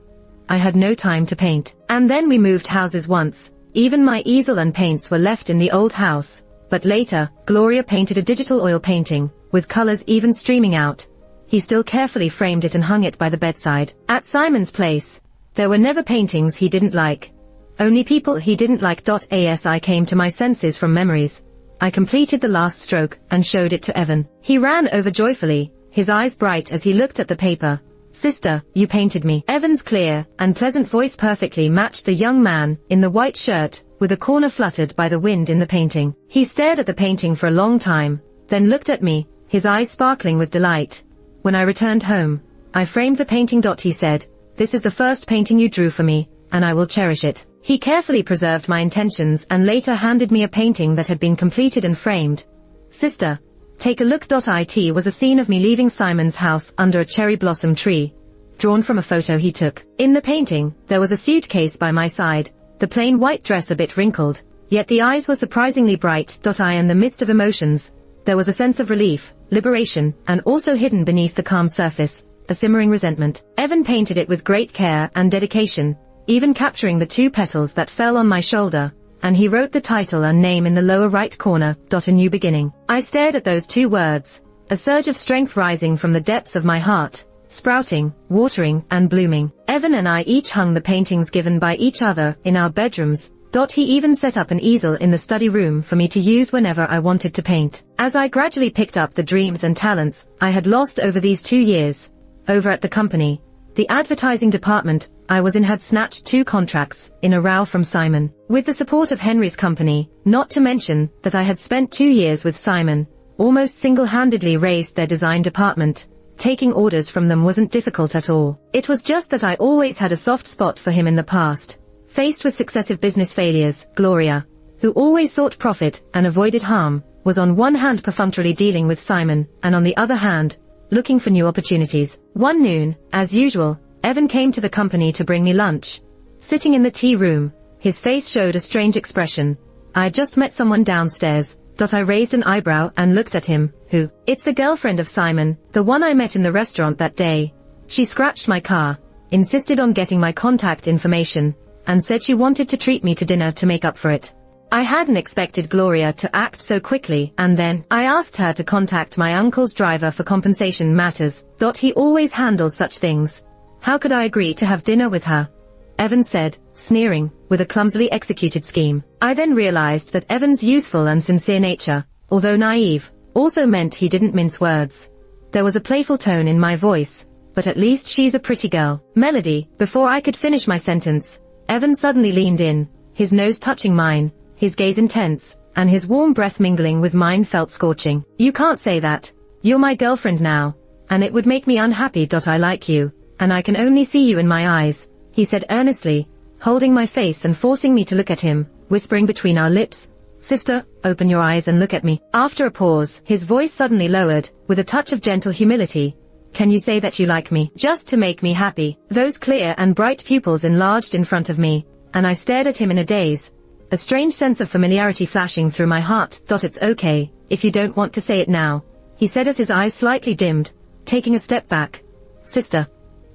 I had no time to paint. And then we moved houses once. Even my easel and paints were left in the old house, but later, Gloria painted a digital oil painting, with colors even streaming out. He still carefully framed it and hung it by the bedside. At Simon's place, there were never paintings he didn't like, only people he didn't like. As I came to my senses from memories, I completed the last stroke and showed it to Evan. He ran over joyfully, his eyes bright as he looked at the paper. "Sister, you painted me." Evan's clear and pleasant voice perfectly matched the young man in the white shirt, with a corner fluttered by the wind in the painting. He stared at the painting for a long time, then looked at me, his eyes sparkling with delight. When I returned home, I framed the painting. He said, "This is the first painting you drew for me, and I will cherish it." He carefully preserved my intentions and later handed me a painting that had been completed and framed. "Sister, take a look." It was a scene of me leaving Simon's house under a cherry blossom tree, drawn from a photo he took. In the painting, there was a suitcase by my side, the plain white dress a bit wrinkled, yet the eyes were surprisingly bright. In the midst of emotions, there was a sense of relief, liberation, and also hidden beneath the calm surface, a simmering resentment. Evan painted it with great care and dedication, even capturing the 2 petals that fell on my shoulder, and he wrote the title and name in the lower right corner. A new beginning. I stared at those 2 words, a surge of strength rising from the depths of my heart, sprouting, watering, and blooming. Evan and I each hung the paintings given by each other in our bedrooms. He even set up an easel in the study room for me to use whenever I wanted to paint. As I gradually picked up the dreams and talents I had lost over these 2 years, over at the company, The advertising department I was in had snatched 2 contracts in a row from Simon. With the support of Henry's company, not to mention that I had spent 2 years with Simon, almost single-handedly raised their design department. Taking orders from them wasn't difficult at all. It was just that I always had a soft spot for him in the past. Faced with successive business failures, Gloria, who always sought profit and avoided harm, was on one hand perfunctorily dealing with Simon, and on the other hand, looking for new opportunities. One noon, as usual, Evan came to the company to bring me lunch. Sitting in the tea room, his face showed a strange expression. I had just met someone downstairs. I raised an eyebrow and looked at him. Who? It's the girlfriend of Simon, the one I met in the restaurant that day. She scratched my car, insisted on getting my contact information, and said she wanted to treat me to dinner to make up for it. I hadn't expected Gloria to act so quickly, and then I asked her to contact my uncle's driver for compensation matters. He always handles such things. How could I agree to have dinner with her? Evan said, sneering, with a clumsily executed scheme. I then realized that Evan's youthful and sincere nature, although naive, also meant he didn't mince words. There was a playful tone in my voice, but at least she's a pretty girl. Melody. Before I could finish my sentence, Evan suddenly leaned in, his nose touching mine, his gaze intense, and his warm breath mingling with mine felt scorching. You can't say that. You're my girlfriend now, and it would make me unhappy. I like you, and I can only see you in my eyes, he said earnestly, holding my face and forcing me to look at him, whispering between our lips, Sister, open your eyes and look at me. After a pause, his voice suddenly lowered, with a touch of gentle humility. Can you say that you like me? Just to make me happy. Those clear and bright pupils enlarged in front of me, and I stared at him in a daze, a strange sense of familiarity flashing through my heart. It's okay, if you don't want to say it now, he said as his eyes slightly dimmed, taking a step back. Sister,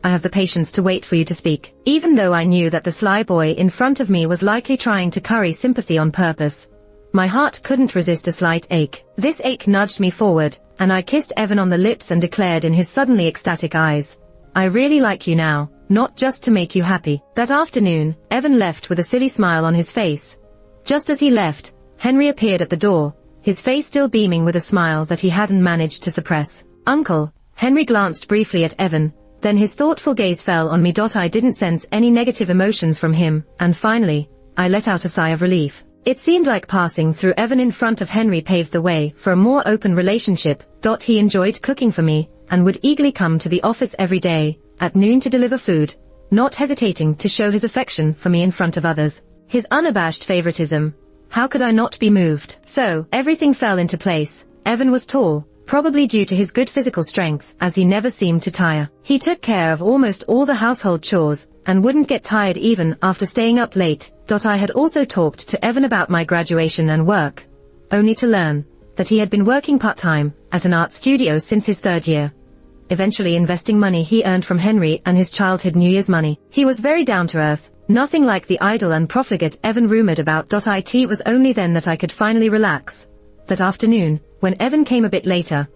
I have the patience to wait for you to speak. Even though I knew that the sly boy in front of me was likely trying to curry sympathy on purpose, my heart couldn't resist a slight ache. This ache nudged me forward, and I kissed Evan on the lips and declared in his suddenly ecstatic eyes, I really like you now, not just to make you happy. That afternoon, Evan left with a silly smile on his face. Just as he left, Henry appeared at the door, his face still beaming with a smile that he hadn't managed to suppress. Uncle. Henry glanced briefly at Evan, then his thoughtful gaze fell on me. I didn't sense any negative emotions from him, and finally, I let out a sigh of relief. It seemed like passing through Evan in front of Henry paved the way for a more open relationship. He enjoyed cooking for me, and would eagerly come to the office every day, at noon to deliver food, not hesitating to show his affection for me in front of others. His unabashed favoritism. How could I not be moved? So, everything fell into place. Evan was tall, probably due to his good physical strength, as he never seemed to tire. He took care of almost all the household chores, and wouldn't get tired even after staying up late. I had also talked to Evan about my graduation and work, only to learn that he had been working part-time at an art studio since his 3rd year, eventually investing money he earned from Henry and his childhood New Year's money. He was very down-to-earth, nothing like the idle and profligate Evan rumored about. It was only then that I could finally relax. That afternoon, when Evan came a bit later,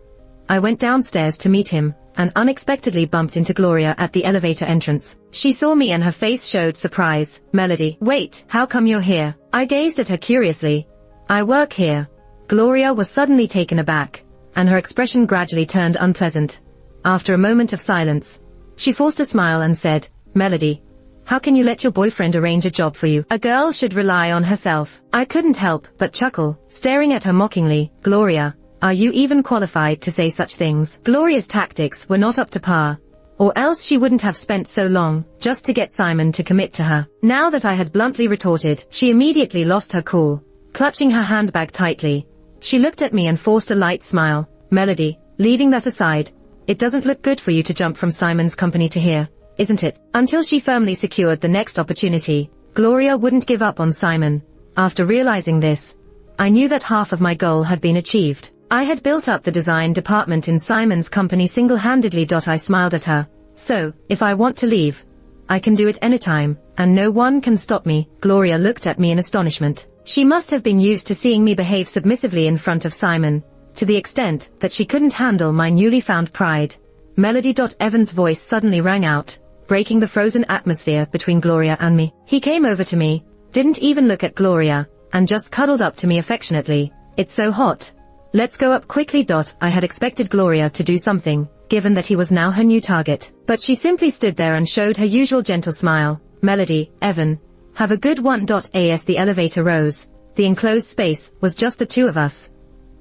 I went downstairs to meet him, and unexpectedly bumped into Gloria at the elevator entrance. She saw me and her face showed surprise. Melody. Wait, how come you're here? I gazed at her curiously. I work here. Gloria was suddenly taken aback, and her expression gradually turned unpleasant. After a moment of silence, she forced a smile and said, Melody, how can you let your boyfriend arrange a job for you? A girl should rely on herself. I couldn't help but chuckle, staring at her mockingly. Gloria, are you even qualified to say such things? Gloria's tactics were not up to par, or else she wouldn't have spent so long just to get Simon to commit to her. Now that I had bluntly retorted, she immediately lost her cool, clutching her handbag tightly. She looked at me and forced a light smile. Melody, leaving that aside, it doesn't look good for you to jump from Simon's company to here, isn't it? Until she firmly secured the next opportunity, Gloria wouldn't give up on Simon. After realizing this, I knew that half of my goal had been achieved. I had built up the design department in Simon's company single-handedly. I smiled at her. So, if I want to leave, I can do it anytime, and no one can stop me. Gloria looked at me in astonishment. She must have been used to seeing me behave submissively in front of Simon, to the extent that she couldn't handle my newly found pride. Melody. Evan's voice suddenly rang out, breaking the frozen atmosphere between Gloria and me. He came over to me, didn't even look at Gloria, and just cuddled up to me affectionately. It's so hot. Let's go up quickly. I had expected Gloria to do something given that he was now her new target. But she simply stood there and showed her usual gentle smile. Melody, Evan, have a good one. As the elevator rose, the enclosed space was just the two of us.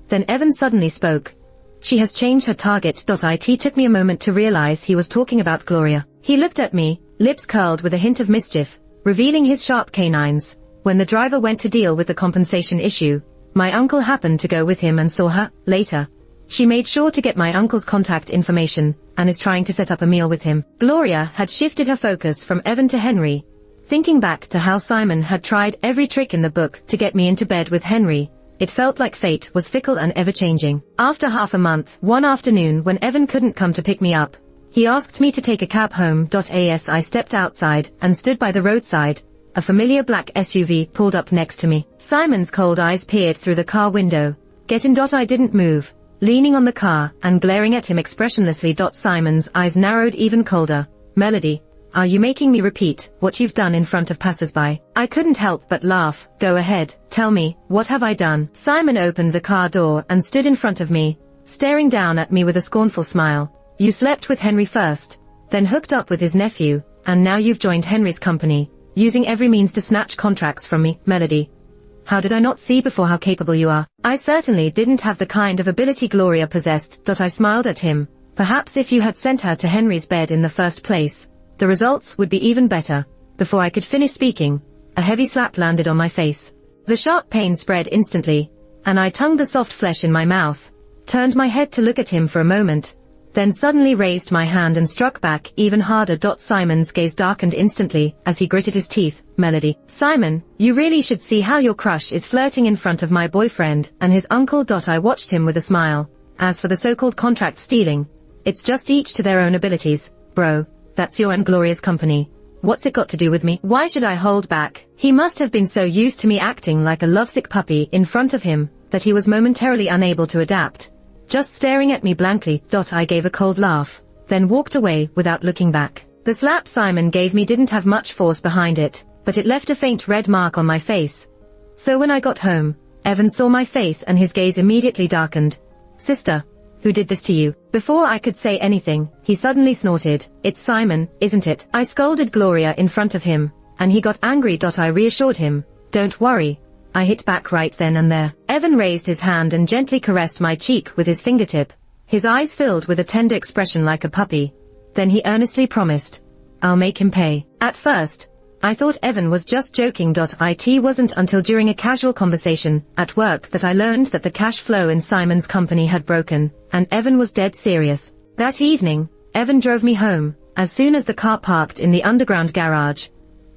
Then Evan suddenly spoke. She has changed her target. It took me a moment to realize he was talking about Gloria. He looked at me, lips curled with a hint of mischief, revealing his sharp canines. When the driver went to deal with the compensation issue, my uncle happened to go with him and saw her. Later, she made sure to get my uncle's contact information, and is trying to set up a meal with him. Gloria had shifted her focus from Evan to Henry. Thinking back to how Simon had tried every trick in the book to get me into bed with Henry, it felt like fate was fickle and ever-changing. After half a month, one afternoon when Evan couldn't come to pick me up, he asked me to take a cab home. As I stepped outside and stood by the roadside, a familiar black SUV pulled up next to me. Simon's cold eyes peered through the car window. Get in. I didn't move, leaning on the car and glaring at him expressionlessly. Simon's eyes narrowed even colder. Melody, are you making me repeat what you've done in front of passers-by? I couldn't help but laugh. Go ahead, tell me, what have I done? Simon opened the car door and stood in front of me, staring down at me with a scornful smile. You slept with Henry first, then hooked up with his nephew, and now you've joined Henry's company, using every means to snatch contracts from me. Melody, how did I not see before how capable you are? I certainly didn't have the kind of ability Gloria possessed. I smiled at him. Perhaps if you had sent her to Henry's bed in the first place, the results would be even better. Before I could finish speaking, a heavy slap landed on my face. The sharp pain spread instantly, and I tongued the soft flesh in my mouth, turned my head to look at him for a moment, then suddenly raised my hand and struck back even harder. Simon's gaze darkened instantly as he gritted his teeth. Melody, Simon, you really should see how your crush is flirting in front of my boyfriend and his uncle. I watched him with a smile. As for the so-called contract stealing, it's just each to their own abilities, bro. That's your and Gloria's company. What's it got to do with me? Why should I hold back? He must have been so used to me acting like a lovesick puppy in front of him, that he was momentarily unable to adapt. Just staring at me blankly. I gave a cold laugh, then walked away without looking back. The slap Simon gave me didn't have much force behind it, but it left a faint red mark on my face. So when I got home, Evan saw my face and his gaze immediately darkened. Sister, who did this to you? Before I could say anything, he suddenly snorted. It's Simon, isn't it? I scolded Gloria in front of him, and he got angry. I reassured him. Don't worry. I hit back right then and there. Evan raised his hand and gently caressed my cheek with his fingertip. His eyes filled with a tender expression like a puppy. Then he earnestly promised, I'll make him pay. At first, I thought Evan was just joking. It wasn't until during a casual conversation at work that I learned that the cash flow in Simon's company had broken, and Evan was dead serious. That evening, Evan drove me home. As soon as the car parked in the underground garage,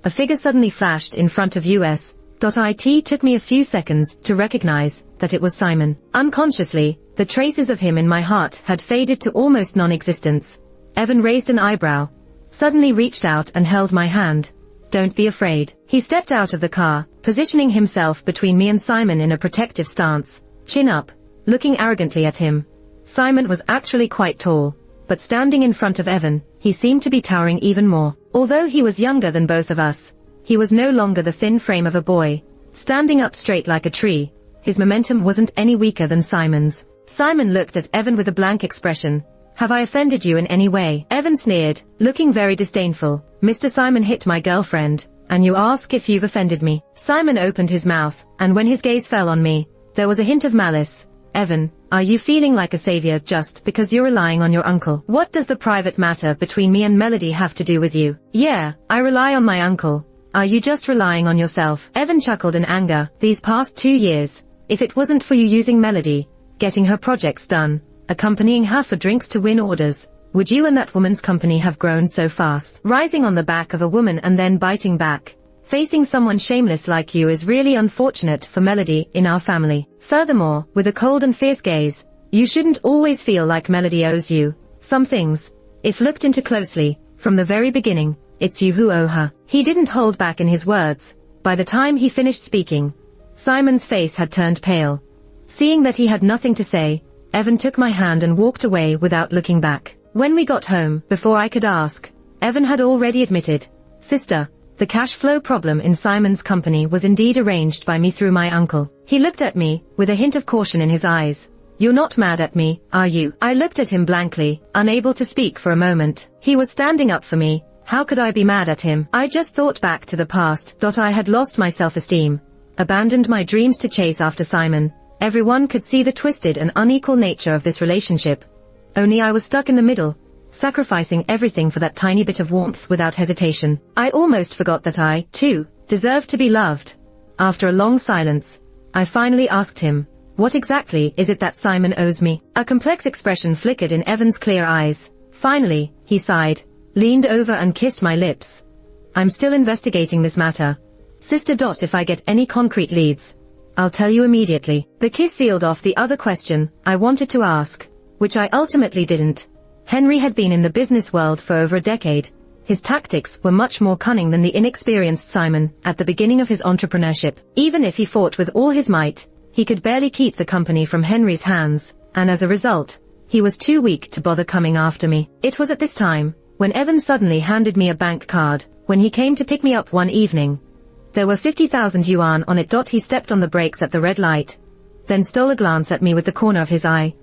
a figure suddenly flashed in front of us. It took me a few seconds to recognize that it was Simon. Unconsciously, the traces of him in my heart had faded to almost non-existence. Evan raised an eyebrow, suddenly reached out and held my hand. Don't be afraid. He stepped out of the car, positioning himself between me and Simon in a protective stance, chin up, looking arrogantly at him. Simon was actually quite tall, but standing in front of Evan, he seemed to be towering even more. Although he was younger than both of us, he was no longer the thin frame of a boy, standing up straight like a tree. His momentum wasn't any weaker than Simon's. Simon looked at Evan with a blank expression. Have I offended you in any way? Evan sneered, looking very disdainful. Mr. Simon hit my girlfriend, and you ask if you've offended me. Simon opened his mouth, and when his gaze fell on me, there was a hint of malice. Evan, are you feeling like a savior just because you're relying on your uncle? What does the private matter between me and Melody have to do with you? Yeah, I rely on my uncle. Are you just relying on yourself? Evan chuckled in anger. These past 2 years, if it wasn't for you using Melody, getting her projects done, accompanying her for drinks to win orders, would you and that woman's company have grown so fast? Rising on the back of a woman and then biting back, facing someone shameless like you is really unfortunate for Melody in our family. Furthermore, with a cold and fierce gaze, you shouldn't always feel like Melody owes you some things. If looked into closely, from the very beginning, it's you who owe her. He didn't hold back in his words. By the time he finished speaking, Simon's face had turned pale. Seeing that he had nothing to say, Evan took my hand and walked away without looking back. When we got home, before I could ask, Evan had already admitted, Sister, the cash flow problem in Simon's company was indeed arranged by me through my uncle. He looked at me, with a hint of caution in his eyes. You're not mad at me, are you? I looked at him blankly, unable to speak for a moment. He was standing up for me. How could I be mad at him? I just thought back to the past. I had lost my self-esteem, abandoned my dreams to chase after Simon. Everyone could see the twisted and unequal nature of this relationship. Only I was stuck in the middle, sacrificing everything for that tiny bit of warmth without hesitation. I almost forgot that I, too, deserved to be loved. After a long silence, I finally asked him, what exactly is it that Simon owes me? A complex expression flickered in Evan's clear eyes. Finally, he sighed, leaned over and kissed my lips. I'm still investigating this matter. Sister. If I get any concrete leads, I'll tell you immediately. The kiss sealed off the other question I wanted to ask, which I ultimately didn't. Henry had been in the business world for over a decade. His tactics were much more cunning than the inexperienced Simon at the beginning of his entrepreneurship. Even if he fought with all his might, he could barely keep the company from Henry's hands, and as a result, he was too weak to bother coming after me. It was at this time, when Evan suddenly handed me a bank card, when he came to pick me up one evening. There were 50,000 yuan on it. He stepped on the brakes at the red light, then stole a glance at me with the corner of his eye.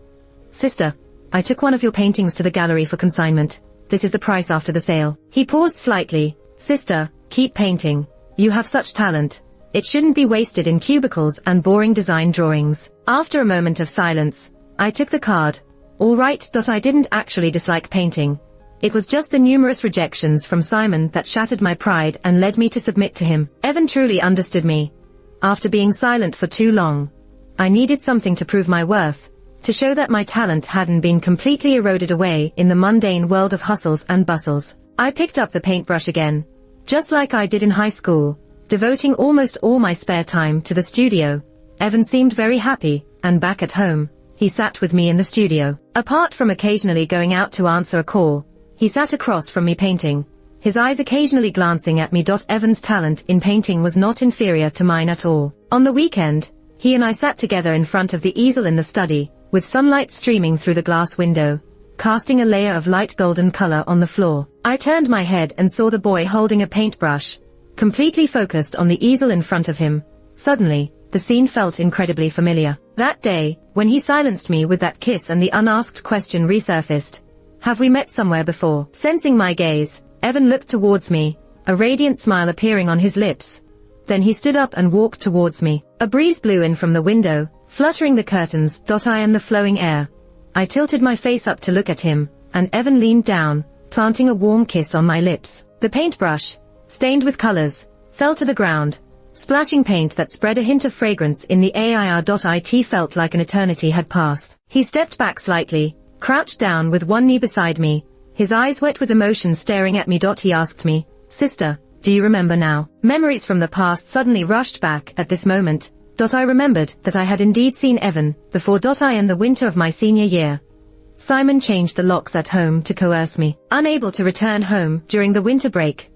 Sister, I took one of your paintings to the gallery for consignment. This is the price after the sale. He paused slightly. Sister, keep painting. You have such talent. It shouldn't be wasted in cubicles and boring design drawings. After a moment of silence, I took the card. All right. I didn't actually dislike painting. It was just the numerous rejections from Simon that shattered my pride and led me to submit to him. Evan truly understood me. After being silent for too long, I needed something to prove my worth, to show that my talent hadn't been completely eroded away in the mundane world of hustles and bustles. I picked up the paintbrush again, just like I did in high school, devoting almost all my spare time to the studio. Evan seemed very happy, and back at home, he sat with me in the studio. Apart from occasionally going out to answer a call, he sat across from me painting, his eyes occasionally glancing at me. Evan's talent in painting was not inferior to mine at all. On the weekend, he and I sat together in front of the easel in the study, with sunlight streaming through the glass window, casting a layer of light golden color on the floor. I turned my head and saw the boy holding a paintbrush, completely focused on the easel in front of him. Suddenly, the scene felt incredibly familiar. That day, when he silenced me with that kiss and the unasked question resurfaced. Have we met somewhere before? Sensing my gaze, Evan looked towards me, a radiant smile appearing on his lips. Then he stood up and walked towards me. A breeze blew in from the window, fluttering the curtains. I am the flowing air. I tilted my face up to look at him, and Evan leaned down, planting a warm kiss on my lips. The paintbrush, stained with colors, fell to the ground, splashing paint that spread a hint of fragrance in the air. It felt like an eternity had passed. He stepped back slightly, crouched down with one knee beside me, his eyes wet with emotion staring at me. He asked me, Sister, do you remember now? Memories from the past suddenly rushed back at this moment. I remembered that I had indeed seen Evan before. In the winter of my senior year. Simon changed the locks at home to coerce me. Unable to return home during the winter break,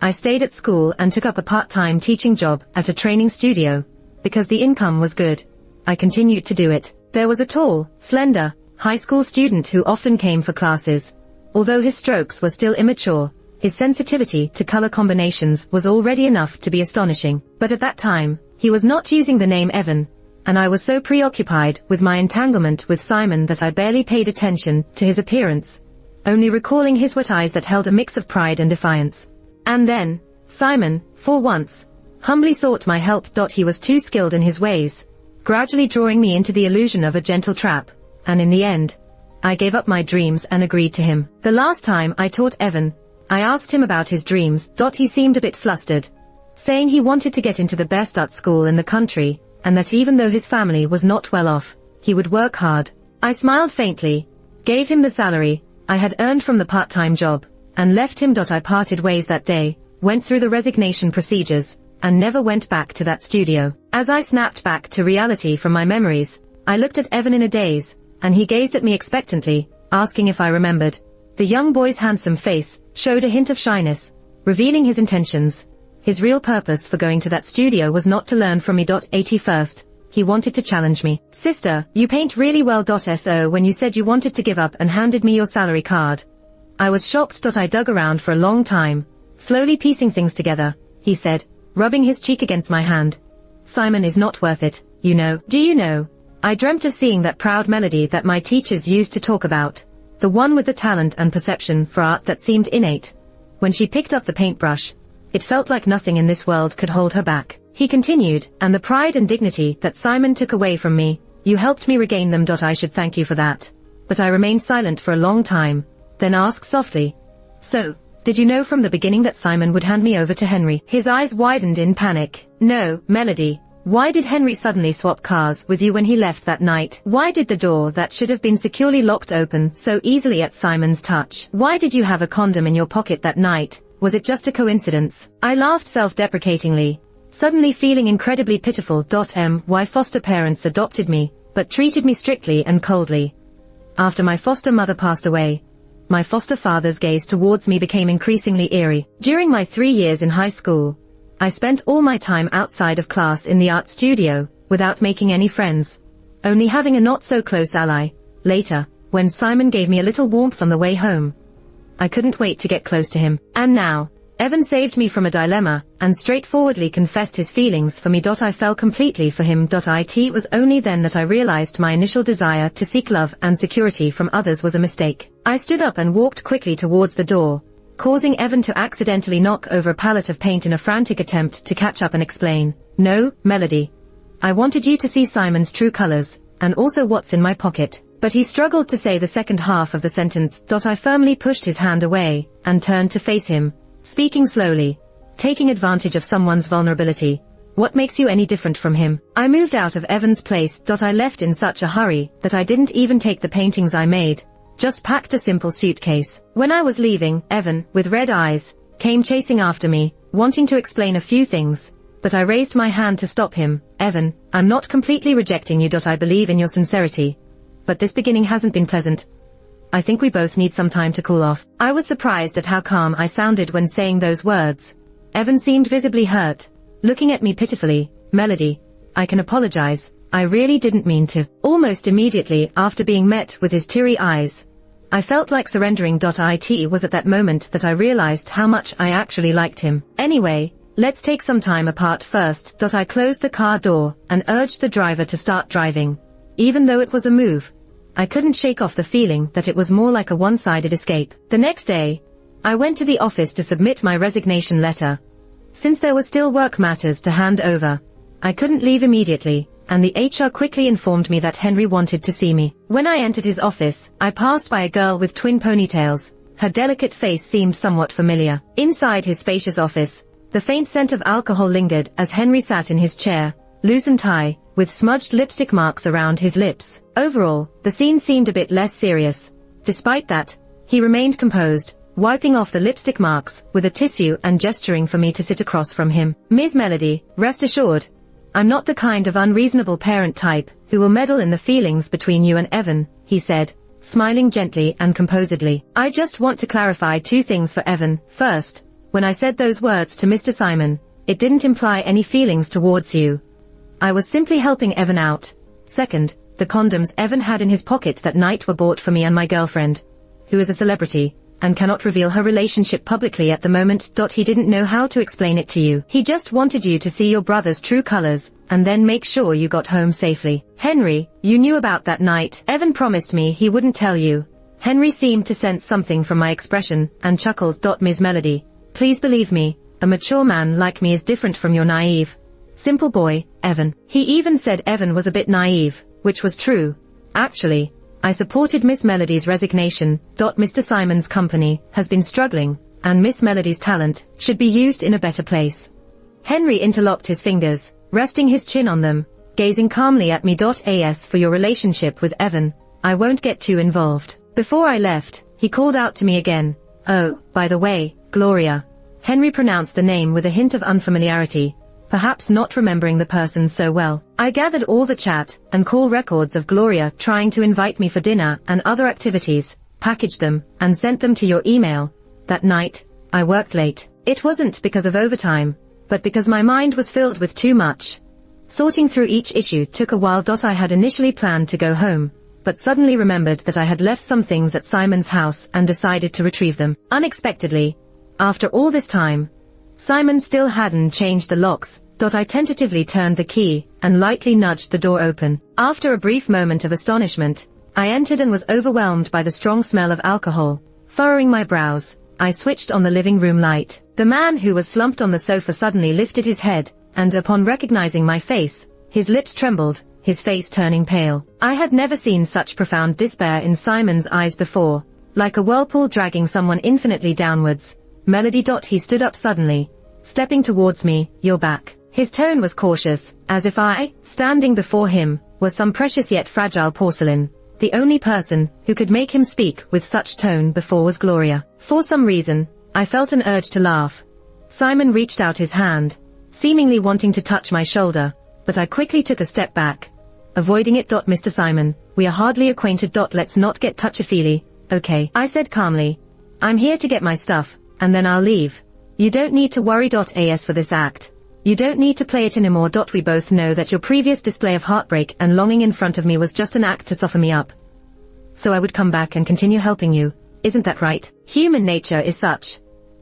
I stayed at school and took up a part-time teaching job at a training studio. Because the income was good, I continued to do it. There was a tall, slender, high school student who often came for classes. Although his strokes were still immature, his sensitivity to color combinations was already enough to be astonishing. But at that time, he was not using the name Evan, and I was so preoccupied with my entanglement with Simon that I barely paid attention to his appearance, only recalling his wet eyes that held a mix of pride and defiance. And then, Simon, for once, humbly sought my help. He was too skilled in his ways, gradually drawing me into the illusion of a gentle trap, and in the end, I gave up my dreams and agreed to him. The last time I taught Evan, I asked him about his dreams. He seemed a bit flustered, saying he wanted to get into the best art school in the country, and that even though his family was not well off, he would work hard. I smiled faintly, gave him the salary I had earned from the part-time job, and left him. I parted ways that day, went through the resignation procedures, and never went back to that studio. As I snapped back to reality from my memories, I looked at Evan in a daze, and he gazed at me expectantly, asking if I remembered. The young boy's handsome face showed a hint of shyness, revealing his intentions. His real purpose for going to that studio was not to learn from me. 81st, he wanted to challenge me. Sister, you paint really well. So when you said you wanted to give up and handed me your salary card, I was shocked. I dug around for a long time, slowly piecing things together. He said, rubbing his cheek against my hand. Simon is not worth it, you know. Do you know? I dreamt of seeing that proud Melody that my teachers used to talk about, the one with the talent and perception for art that seemed innate. When she picked up the paintbrush, it felt like nothing in this world could hold her back. He continued, and the pride and dignity that Simon took away from me, you helped me regain them. I should thank you for that. But I remained silent for a long time, then asked softly, so, did you know from the beginning that Simon would hand me over to Henry? His eyes widened in panic. No, Melody. Why did Henry suddenly swap cars with you when he left that night? Why did the door that should have been securely locked open so easily at Simon's touch? Why did you have a condom in your pocket that night? Was it just a coincidence? I laughed self-deprecatingly, suddenly feeling incredibly pitiful. My foster parents adopted me, but treated me strictly and coldly. After my foster mother passed away, my foster father's gaze towards me became increasingly eerie. During my 3 years in high school, I spent all my time outside of class in the art studio, without making any friends, only having a not-so-close ally. Later, when Simon gave me a little warmth on the way home, I couldn't wait to get close to him. And now, Evan saved me from a dilemma, and straightforwardly confessed his feelings for me. I fell completely for him. It was only then that I realized my initial desire to seek love and security from others was a mistake. I stood up and walked quickly towards the door, causing Evan to accidentally knock over a pallet of paint in a frantic attempt to catch up and explain. No, Melody. I wanted you to see Simon's true colors, and also what's in my pocket. But he struggled to say the second half of the sentence. I firmly pushed his hand away, and turned to face him, speaking slowly. Taking advantage of someone's vulnerability. What makes you any different from him? I moved out of Evan's place. I left in such a hurry that I didn't even take the paintings I made, just packed a simple suitcase. When I was leaving, Evan, with red eyes, came chasing after me, wanting to explain a few things, but I raised my hand to stop him. Evan, I'm not completely rejecting you. I believe in your sincerity, but this beginning hasn't been pleasant. I think we both need some time to cool off. I was surprised at how calm I sounded when saying those words. Evan seemed visibly hurt, looking at me pitifully. Melody, I can apologize. I really didn't mean to. Almost immediately after being met with his teary eyes, I felt like surrendering. It was at that moment that I realized how much I actually liked him. Anyway, let's take some time apart first. I closed the car door and urged the driver to start driving. Even though it was a move, I couldn't shake off the feeling that it was more like a one-sided escape. The next day, I went to the office to submit my resignation letter. Since there were still work matters to hand over, I couldn't leave immediately, and the HR quickly informed me that Henry wanted to see me. When I entered his office, I passed by a girl with twin ponytails. Her delicate face seemed somewhat familiar. Inside his spacious office, the faint scent of alcohol lingered as Henry sat in his chair, loosened tie, with smudged lipstick marks around his lips. Overall, the scene seemed a bit less serious. Despite that, he remained composed, wiping off the lipstick marks with a tissue and gesturing for me to sit across from him. Ms. Melody, rest assured, I'm not the kind of unreasonable parent type who will meddle in the feelings between you and Evan, he said, smiling gently and composedly. I just want to clarify 2 things for Evan. First, when I said those words to Mr. Simon, it didn't imply any feelings towards you. I was simply helping Evan out. Second, the condoms Evan had in his pocket that night were bought for me and my girlfriend, who is a celebrity, and cannot reveal her relationship publicly at the moment. He didn't know how to explain it to you. He just wanted you to see your brother's true colors, and then make sure you got home safely. Henry, you knew about that night. Evan promised me he wouldn't tell you. Henry seemed to sense something from my expression, and chuckled. Ms. Melody, please believe me, a mature man like me is different from your naive, simple boy, Evan. He even said Evan was a bit naive, which was true. Actually, I supported Miss Melody's resignation. Mr. Simon's company has been struggling, and Miss Melody's talent should be used in a better place. Henry interlocked his fingers, resting his chin on them, gazing calmly at me. As for your relationship with Evan, I won't get too involved. Before I left, he called out to me again. Oh, by the way, Gloria. Henry pronounced the name with a hint of unfamiliarity, perhaps not remembering the person so well. I gathered all the chat and call records of Gloria trying to invite me for dinner and other activities, packaged them, and sent them to your email. That night, I worked late. It wasn't because of overtime, but because my mind was filled with too much. Sorting through each issue took a while. I had initially planned to go home, but suddenly remembered that I had left some things at Simon's house and decided to retrieve them. Unexpectedly, after all this time, Simon still hadn't changed the locks I tentatively turned the key, and lightly nudged the door open. After a brief moment of astonishment, I entered and was overwhelmed by the strong smell of alcohol. Furrowing my brows, I switched on the living room light. The man who was slumped on the sofa suddenly lifted his head, and upon recognizing my face, his lips trembled, his face turning pale. I had never seen such profound despair in Simon's eyes before, like a whirlpool dragging someone infinitely downwards. Melody. He stood up suddenly, stepping towards me. You're back. His tone was cautious, as if I, standing before him, was some precious yet fragile porcelain. The only person who could make him speak with such tone before was Gloria. For some reason, I felt an urge to laugh. Simon reached out his hand, seemingly wanting to touch my shoulder, but I quickly took a step back, avoiding it. Mr. Simon, we are hardly acquainted. Let's not get touchy-feely, okay? I said calmly. I'm here to get my stuff, and then I'll leave. You don't need to worry. As for this act, you don't need to play it anymore. We both know that your previous display of heartbreak and longing in front of me was just an act to soften me up, so I would come back and continue helping you. Isn't that right? Human nature is such.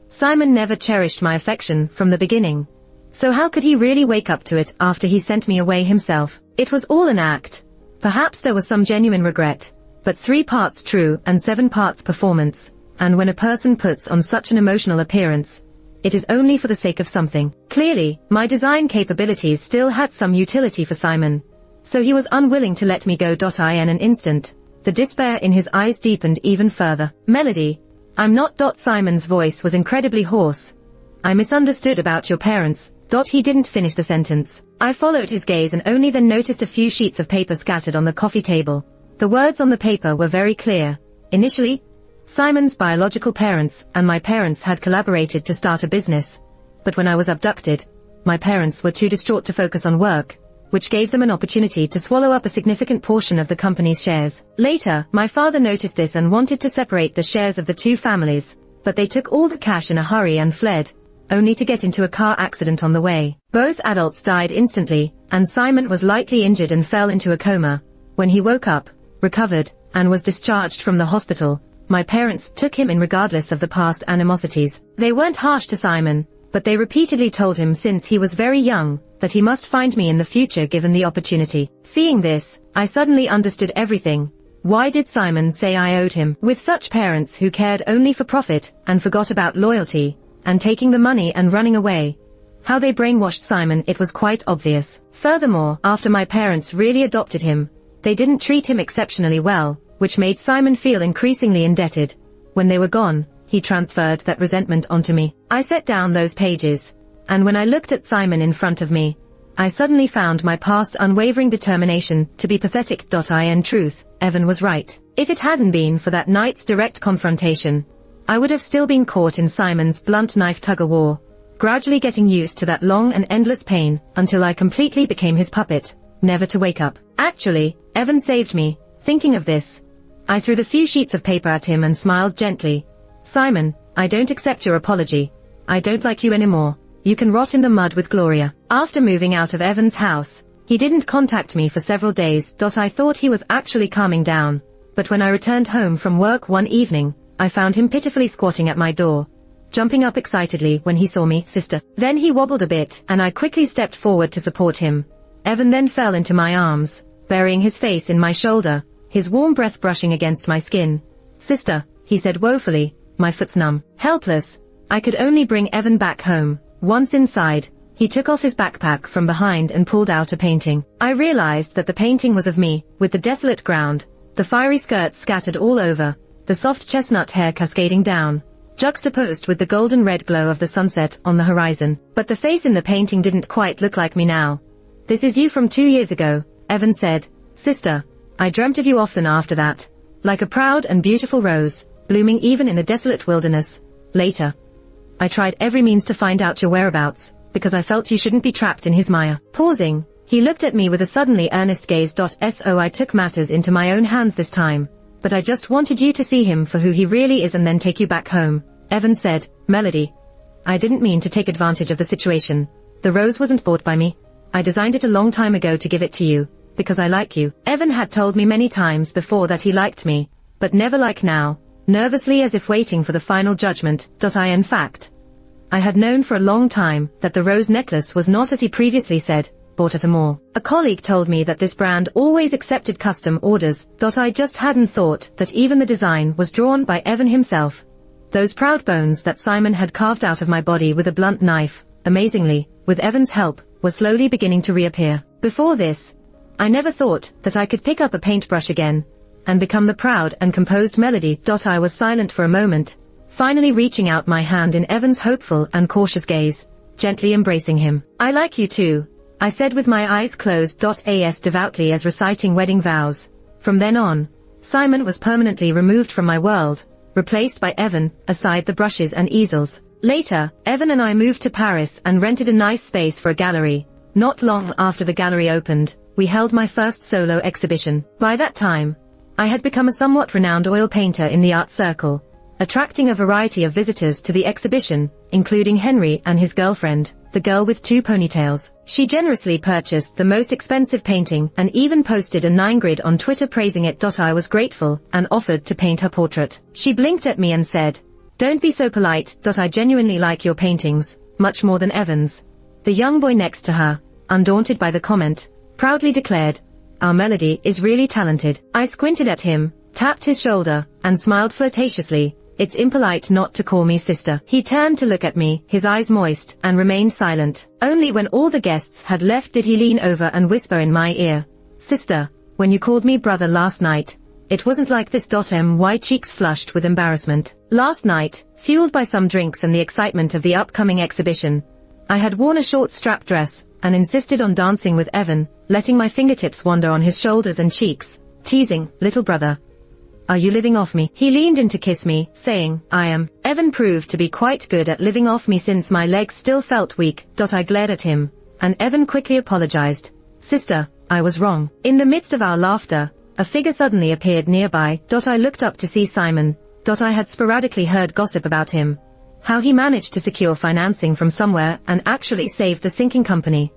Simon never cherished my affection from the beginning. So how could he really wake up to it after he sent me away himself? It was all an act. Perhaps there was some genuine regret, but 3 parts true and 7 parts performance. And when a person puts on such an emotional appearance, it is only for the sake of something. Clearly, my design capabilities still had some utility for Simon, so he was unwilling to let me go. In an instant, the despair in his eyes deepened even further. Melody, I'm not. Simon's voice was incredibly hoarse. I misunderstood about your parents. He didn't finish the sentence. I followed his gaze and only then noticed a few sheets of paper scattered on the coffee table. The words on the paper were very clear. Initially, Simon's biological parents and my parents had collaborated to start a business. But when I was abducted, my parents were too distraught to focus on work, which gave them an opportunity to swallow up a significant portion of the company's shares. Later, my father noticed this and wanted to separate the shares of the 2 families, but they took all the cash in a hurry and fled, only to get into a car accident on the way. Both adults died instantly, and Simon was lightly injured and fell into a coma. When he woke up, recovered, and was discharged from the hospital, my parents took him in regardless of the past animosities. They weren't harsh to Simon, but they repeatedly told him since he was very young, that he must find me in the future given the opportunity. Seeing this, I suddenly understood everything. Why did Simon say I owed him? With such parents who cared only for profit, and forgot about loyalty, and taking the money and running away. How they brainwashed Simon, it was quite obvious. Furthermore, after my parents really adopted him, they didn't treat him exceptionally well, which made Simon feel increasingly indebted. When they were gone, he transferred that resentment onto me. I set down those pages, and when I looked at Simon in front of me, I suddenly found my past unwavering determination to be pathetic. In truth, Evan was right. If it hadn't been for that night's direct confrontation, I would have still been caught in Simon's blunt knife tug-of-war, gradually getting used to that long and endless pain until I completely became his puppet, never to wake up. Actually, Evan saved me. Thinking of this, I threw the few sheets of paper at him and smiled gently. Simon, I don't accept your apology. I don't like you anymore. You can rot in the mud with Gloria. After moving out of Evan's house, he didn't contact me for several days. I thought he was actually calming down, but when I returned home from work one evening, I found him pitifully squatting at my door, jumping up excitedly when he saw me. Sister. Then he wobbled a bit, and I quickly stepped forward to support him. Evan then fell into my arms, burying his face in my shoulder, his warm breath brushing against my skin. Sister, he said woefully, my foot's numb. Helpless, I could only bring Evan back home. Once inside, he took off his backpack from behind and pulled out a painting. I realized that the painting was of me, with the desolate ground, the fiery skirts scattered all over, the soft chestnut hair cascading down, juxtaposed with the golden red glow of the sunset on the horizon. But the face in the painting didn't quite look like me now. This is you from 2 years ago, Evan said. Sister, I dreamt of you often after that, like a proud and beautiful rose, blooming even in the desolate wilderness. Later, I tried every means to find out your whereabouts, because I felt you shouldn't be trapped in his mire. Pausing, he looked at me with a suddenly earnest gaze. So I took matters into my own hands this time, but I just wanted you to see him for who he really is and then take you back home. Evan said. Melody, I didn't mean to take advantage of the situation. The rose wasn't bought by me. I designed it a long time ago to give it to you, because I like you. Evan had told me many times before that he liked me, but never like now, nervously as if waiting for the final judgment. In fact, I had known for a long time that the rose necklace was not, as he previously said, bought at a mall. A colleague told me that this brand always accepted custom orders. I just hadn't thought that even the design was drawn by Evan himself. Those proud bones that Simon had carved out of my body with a blunt knife, amazingly, with Evan's help, were slowly beginning to reappear. Before this, I never thought that I could pick up a paintbrush again and become the proud and composed Melody. I was silent for a moment, finally reaching out my hand in Evan's hopeful and cautious gaze, gently embracing him. "I like you too," I said with my eyes closed. As devoutly as reciting wedding vows. From then on, Simon was permanently removed from my world, replaced by Evan, aside the brushes and easels. Later, Evan and I moved to Paris and rented a nice space for a gallery. Not long after the gallery opened, we held my first solo exhibition. By that time, I had become a somewhat renowned oil painter in the art circle, attracting a variety of visitors to the exhibition, including Henry and his girlfriend, the girl with 2 ponytails. She generously purchased the most expensive painting and even posted a 9-grid on Twitter praising it. I was grateful and offered to paint her portrait. She blinked at me and said, "Don't be so polite. I genuinely like your paintings, much more than Evan's." The young boy next to her, undaunted by the comment, proudly declared, "Our Melody is really talented." I squinted at him, tapped his shoulder, and smiled flirtatiously. "It's impolite not to call me sister." He turned to look at me, his eyes moist, and remained silent. Only when all the guests had left did he lean over and whisper in my ear, "Sister, when you called me brother last night, it wasn't like this." My cheeks flushed with embarrassment. Last night, fueled by some drinks and the excitement of the upcoming exhibition, I had worn a short strap dress and insisted on dancing with Evan, letting my fingertips wander on his shoulders and cheeks, teasing, "Little brother, are you living off me?" He leaned in to kiss me, saying, "I am." Evan proved to be quite good at living off me since my legs still felt weak. I glared at him, and Evan quickly apologized. "Sister, I was wrong." In the midst of our laughter, a figure suddenly appeared nearby. I looked up to see Simon. I had sporadically heard gossip about him, how he managed to secure financing from somewhere and actually saved the sinking company,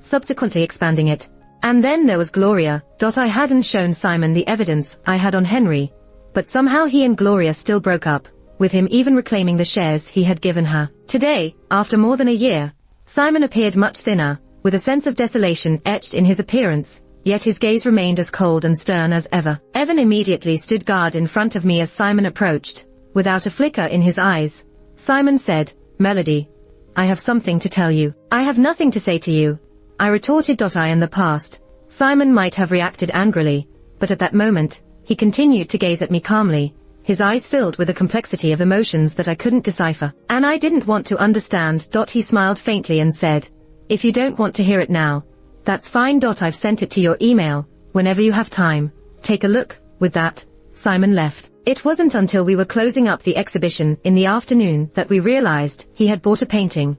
subsequently expanding it. And then there was Gloria. I hadn't shown Simon the evidence I had on Henry, but somehow he and Gloria still broke up, with him even reclaiming the shares he had given her. Today, after more than a year, Simon appeared much thinner, with a sense of desolation etched in his appearance, yet his gaze remained as cold and stern as ever. Evan immediately stood guard in front of me as Simon approached. Without a flicker in his eyes, Simon said, "Melody, I have something to tell you." "I have nothing to say to you," I retorted. In the past, Simon might have reacted angrily, but at that moment, he continued to gaze at me calmly, his eyes filled with a complexity of emotions that I couldn't decipher. "And I didn't want to understand." He smiled faintly and said, "If you don't want to hear it now, that's fine. I've sent it to your email. Whenever you have time, take a look." With that, Simon left. It wasn't until we were closing up the exhibition in the afternoon that we realized he had bought a painting,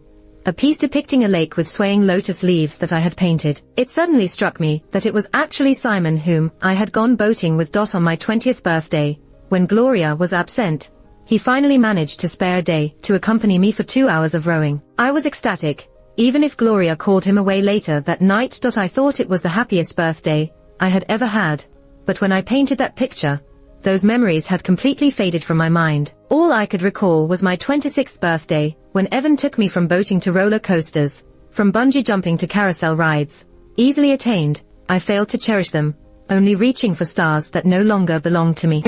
a piece depicting a lake with swaying lotus leaves that I had painted. It suddenly struck me that it was actually Simon whom I had gone boating with. On my 20th birthday, when Gloria was absent, he finally managed to spare a day to accompany me for 2 hours of rowing. I was ecstatic, even if Gloria called him away later that night. I thought it was the happiest birthday I had ever had, but when I painted that picture, those memories had completely faded from my mind. All I could recall was my 26th birthday, when Evan took me from boating to roller coasters, from bungee jumping to carousel rides. Easily attained, I failed to cherish them, only reaching for stars that no longer belonged to me.